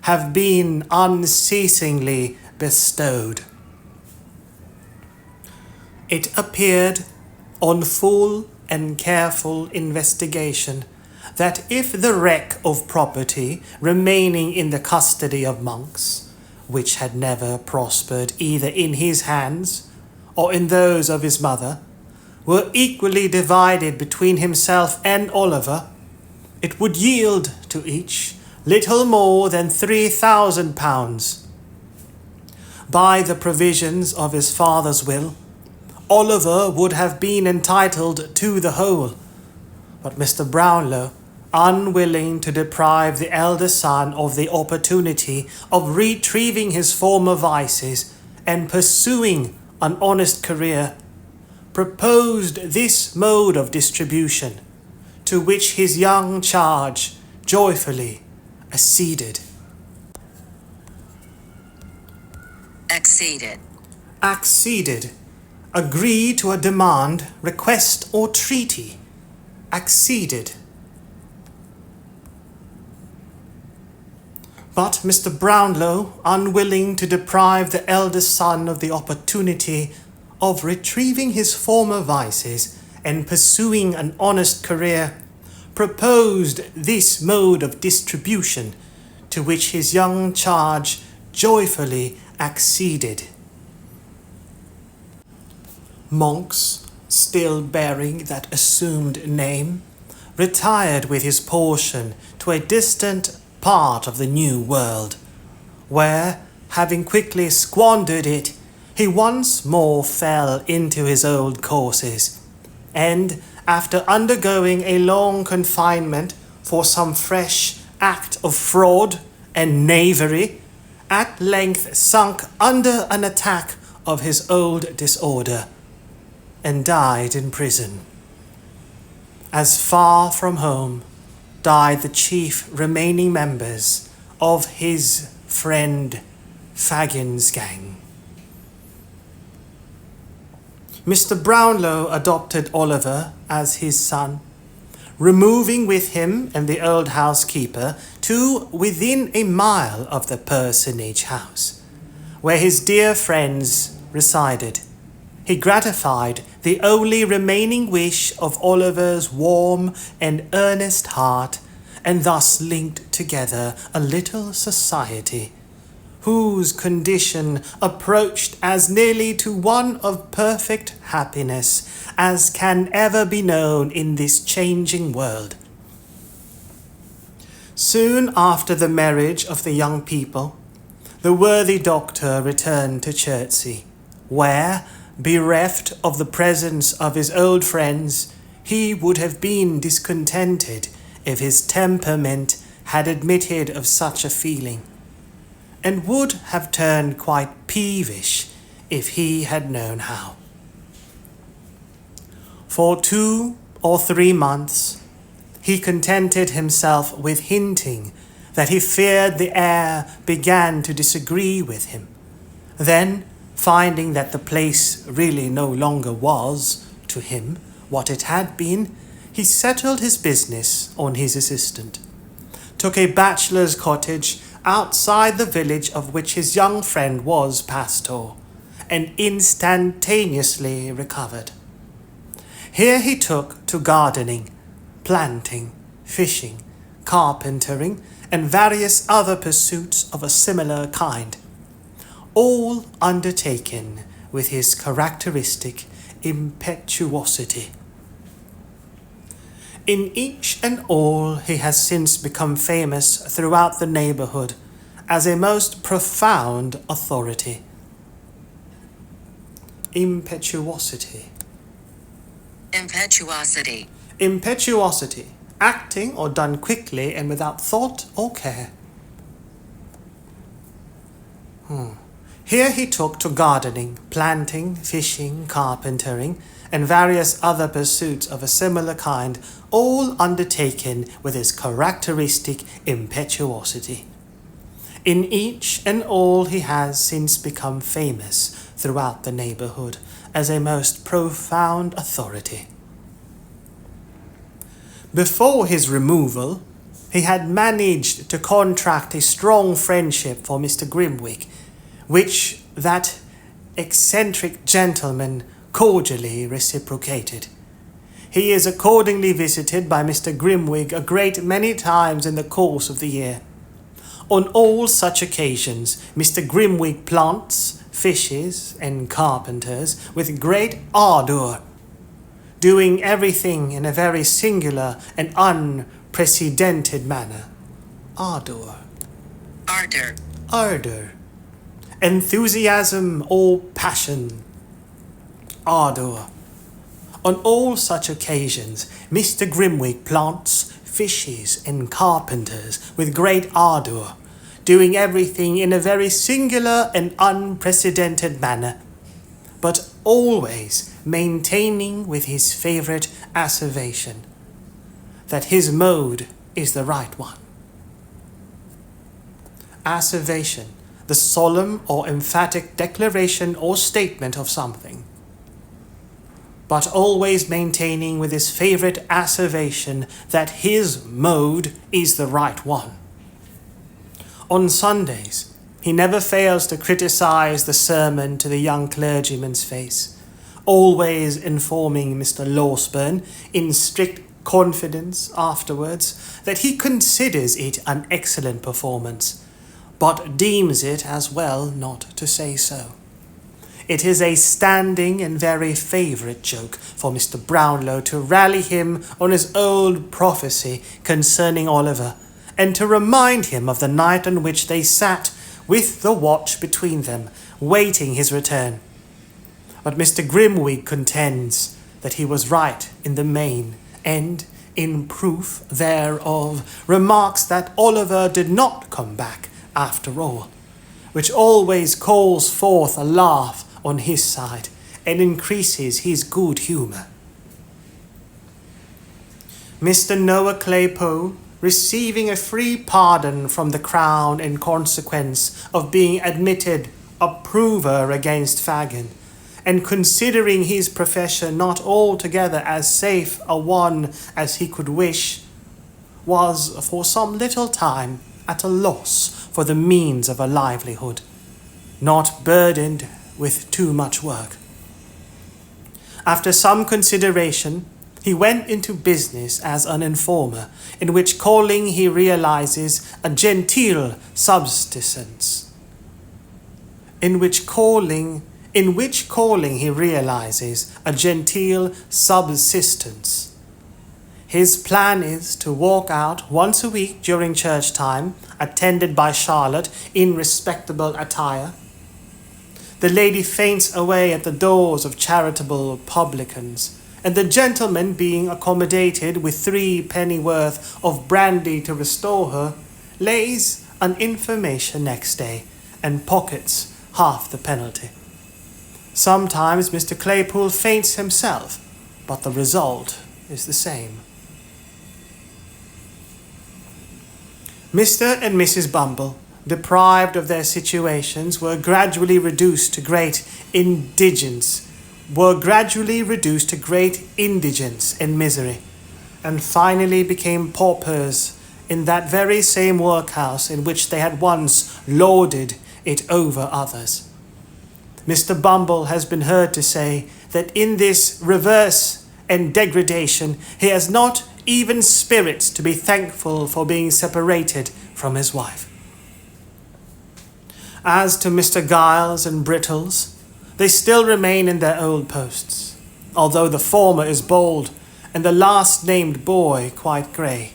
have been unceasingly bestowed. It appeared, on full and careful investigation, that if the wreck of property remaining in the custody of monks, which had never prospered either in his hands or in those of his mother, were equally divided between himself and Oliver, it would yield to each little more than £3,000. By the provisions of his father's will, Oliver would have been entitled to the whole, but Mr. Brownlow, unwilling to deprive the elder son of the opportunity of retrieving his former vices and pursuing an honest career, proposed this mode of distribution, to which his young charge joyfully acceded. Acceded. Acceded. Agree to a demand, request, or treaty. Acceded. But Mr. Brownlow, unwilling to deprive the eldest son of the opportunity of retrieving his former vices and pursuing an honest career, proposed this mode of distribution, to which his young charge joyfully acceded. Monks, still bearing that assumed name, retired with his portion to a distant part of the New World, where, having quickly squandered it, he once more fell into his old courses, and, after undergoing a long confinement for some fresh act of fraud and knavery, at length sunk under an attack of his old disorder, and died in prison. As far from home died the chief remaining members of his friend Fagin's gang. Mr. Brownlow adopted Oliver as his son, removing with him and the old housekeeper to within a mile of the parsonage house, where his dear friends resided. He gratified the only remaining wish of Oliver's warm and earnest heart, and thus linked together a little society, whose condition approached as nearly to one of perfect happiness as can ever be known in this changing world. Soon after the marriage of the young people, the worthy doctor returned to Chertsey, where, bereft of the presence of his old friends, he would have been discontented if his temperament had admitted of such a feeling, and would have turned quite peevish if he had known how. For 2 or 3 months he contented himself with hinting that he feared the air began to disagree with him. Then, finding that the place really no longer was, to him, what it had been, he settled his business on his assistant, took a bachelor's cottage outside the village of which his young friend was pastor, and instantaneously recovered. Here he took to gardening, planting, fishing, carpentering, and various other pursuits of a similar kind, all undertaken with his characteristic impetuosity. In each and all he has since become famous throughout the neighborhood as a most profound authority. Impetuosity. Impetuosity. Impetuosity. Acting or done quickly and without thought or care. Here he took to gardening, planting, fishing, carpentering, and various other pursuits of a similar kind, all undertaken with his characteristic impetuosity. In each and all he has since become famous throughout the neighborhood as a most profound authority. Before his removal, he had managed to contract a strong friendship for Mr. Grimwig, which that eccentric gentleman cordially reciprocated. He is accordingly visited by Mr. Grimwig a great many times in the course of the year. On all such occasions, Mr. Grimwig plants, fishes, and carpenters with great ardour, doing everything in a very singular and unprecedented manner. Ardor. Ardor. Ardor. Enthusiasm or passion. Ardor. On all such occasions, Mr. Grimwig plants, fishes, and carpenters with great ardour, doing everything in a very singular and unprecedented manner, but always maintaining with his favourite asseveration, that his mode is the right one. Asseveration, the solemn or emphatic declaration or statement of something, but always maintaining with his favourite asseveration that his mode is the right one. On Sundays, he never fails to criticize the sermon to the young clergyman's face, always informing Mr. Lawsburn in strict confidence afterwards that he considers it an excellent performance, but deems it as well not to say so. It is a standing and very favourite joke for Mr. Brownlow to rally him on his old prophecy concerning Oliver, and to remind him of the night on which they sat with the watch between them, waiting his return. But Mr. Grimwig contends that he was right in the main, and, in proof thereof, remarks that Oliver did not come back after all, which always calls forth a laugh on his side, and increases his good humour. Mr. Noah Claypole, receiving a free pardon from the Crown in consequence of being admitted a prover against Fagin, and considering his profession not altogether as safe a one as he could wish, was for some little time at a loss for the means of a livelihood, not burdened with too much work. After some consideration, he went into business as an informer, in which calling he realizes a genteel subsistence. In which calling he realizes a genteel subsistence. His plan is to walk out once a week during church time, attended by Charlotte in respectable attire. The lady faints away at the doors of charitable publicans, and the gentleman, being accommodated with 3 pennyworth of brandy to restore her, lays an information next day, and pockets half the penalty. Sometimes Mr. Claypole faints himself, but the result is the same. Mr. and Mrs. Bumble, deprived of their situations, were gradually reduced to great indigence and misery, and finally became paupers in that very same workhouse in which they had once lorded it over others. Mr. Bumble has been heard to say that in this reverse and degradation he has not even spirits to be thankful for being separated from his wife. As to Mr. Giles and Brittles, they still remain in their old posts, although the former is bald and the last-named boy quite grey.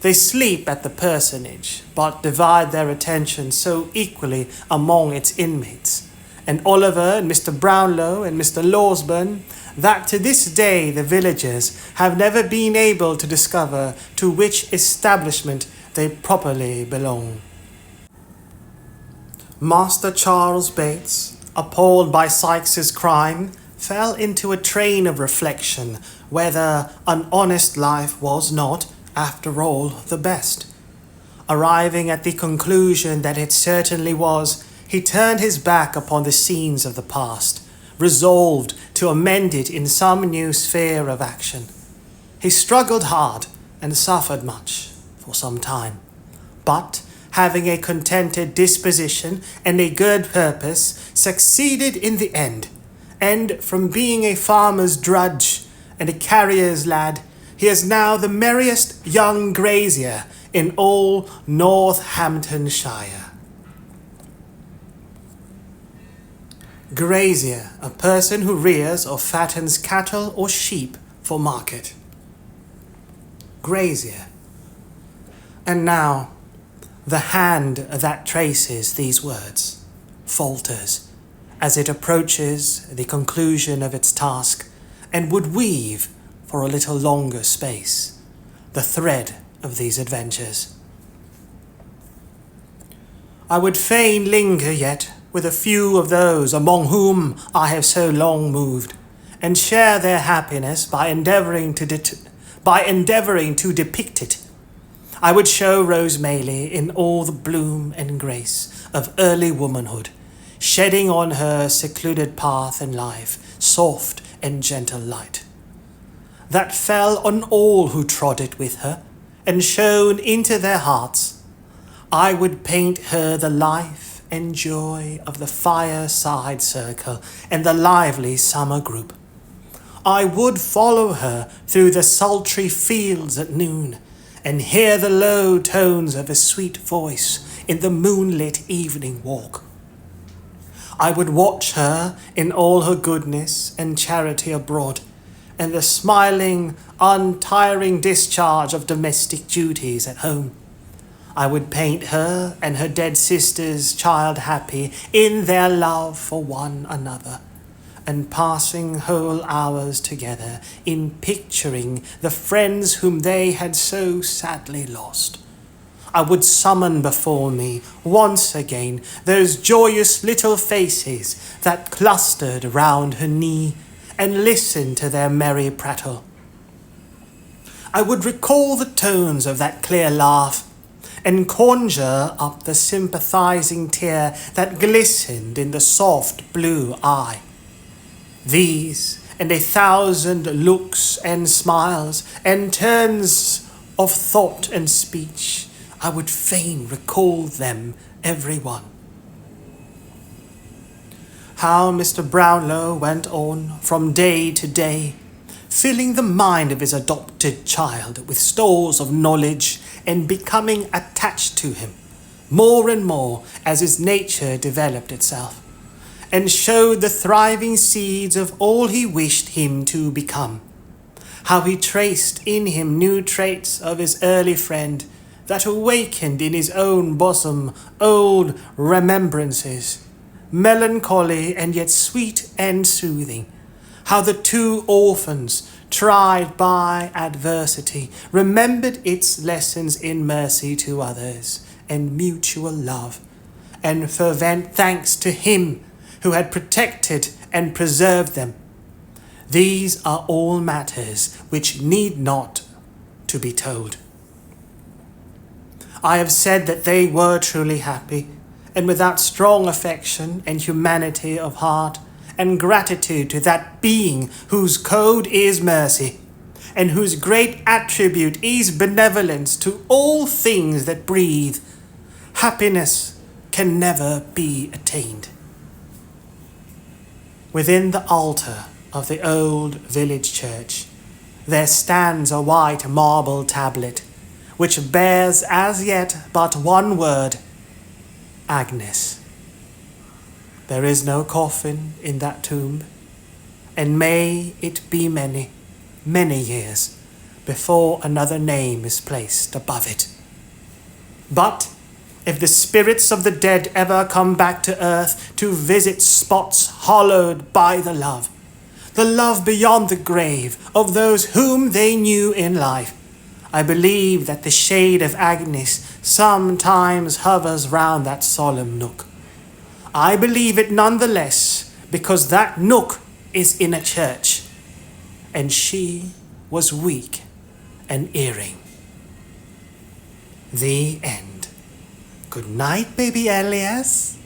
They sleep at the parsonage, but divide their attention so equally among its inmates, and Oliver and Mr. Brownlow and Mr. Lawsburn, that to this day the villagers have never been able to discover to which establishment they properly belong. Master Charles Bates, appalled by Sykes's crime, fell into a train of reflection whether an honest life was not, after all, the best. Arriving at the conclusion that it certainly was, he turned his back upon the scenes of the past, resolved to amend it in some new sphere of action. He struggled hard and suffered much for some time, but having a contented disposition and a good purpose, succeeded in the end, and from being a farmer's drudge and a carrier's lad, he is now the merriest young grazier in all Northamptonshire. Grazier, a person who rears or fattens cattle or sheep for market. Grazier. And now, the hand that traces these words falters as it approaches the conclusion of its task and would weave for a little longer space the thread of these adventures. I would fain linger yet with a few of those among whom I have so long moved, and share their happiness by endeavouring to depict it. I would show Rose Maylie in all the bloom and grace of early womanhood, shedding on her secluded path in life soft and gentle light, that fell on all who trod it with her, and shone into their hearts. I would paint her the life and joy of the fireside circle and the lively summer group. I would follow her through the sultry fields at noon, and hear the low tones of a sweet voice in the moonlit evening walk. I would watch her in all her goodness and charity abroad, and the smiling, untiring discharge of domestic duties at home. I would paint her and her dead sister's child happy in their love for one another, and passing whole hours together in picturing the friends whom they had so sadly lost. I would summon before me once again those joyous little faces that clustered round her knee, and listen to their merry prattle. I would recall the tones of that clear laugh, and conjure up the sympathizing tear that glistened in the soft blue eye. These, and 1,000 looks and smiles, and turns of thought and speech, I would fain recall them every one. How Mr. Brownlow went on from day to day, filling the mind of his adopted child with stores of knowledge and becoming attached to him more and more as his nature developed itself, and showed the thriving seeds of all he wished him to become. How he traced in him new traits of his early friend that awakened in his own bosom old remembrances, melancholy and yet sweet and soothing. How the two orphans, tried by adversity, remembered its lessons in mercy to others and mutual love, and fervent thanks to him who had protected and preserved them. These are all matters which need not to be told. I have said that they were truly happy, and without strong affection and humanity of heart, and gratitude to that being whose code is mercy, and whose great attribute is benevolence to all things that breathe, happiness can never be attained. Within the altar of the old village church, there stands a white marble tablet, which bears as yet but one word, Agnes. There is no coffin in that tomb, and may it be many, many years before another name is placed above it. But if the spirits of the dead ever come back to earth to visit spots hallowed by the love beyond the grave of those whom they knew in life, I believe that the shade of Agnes sometimes hovers round that solemn nook. I believe it none the less because that nook is in a church, and she was weak and erring. The end. Good night, baby Elias.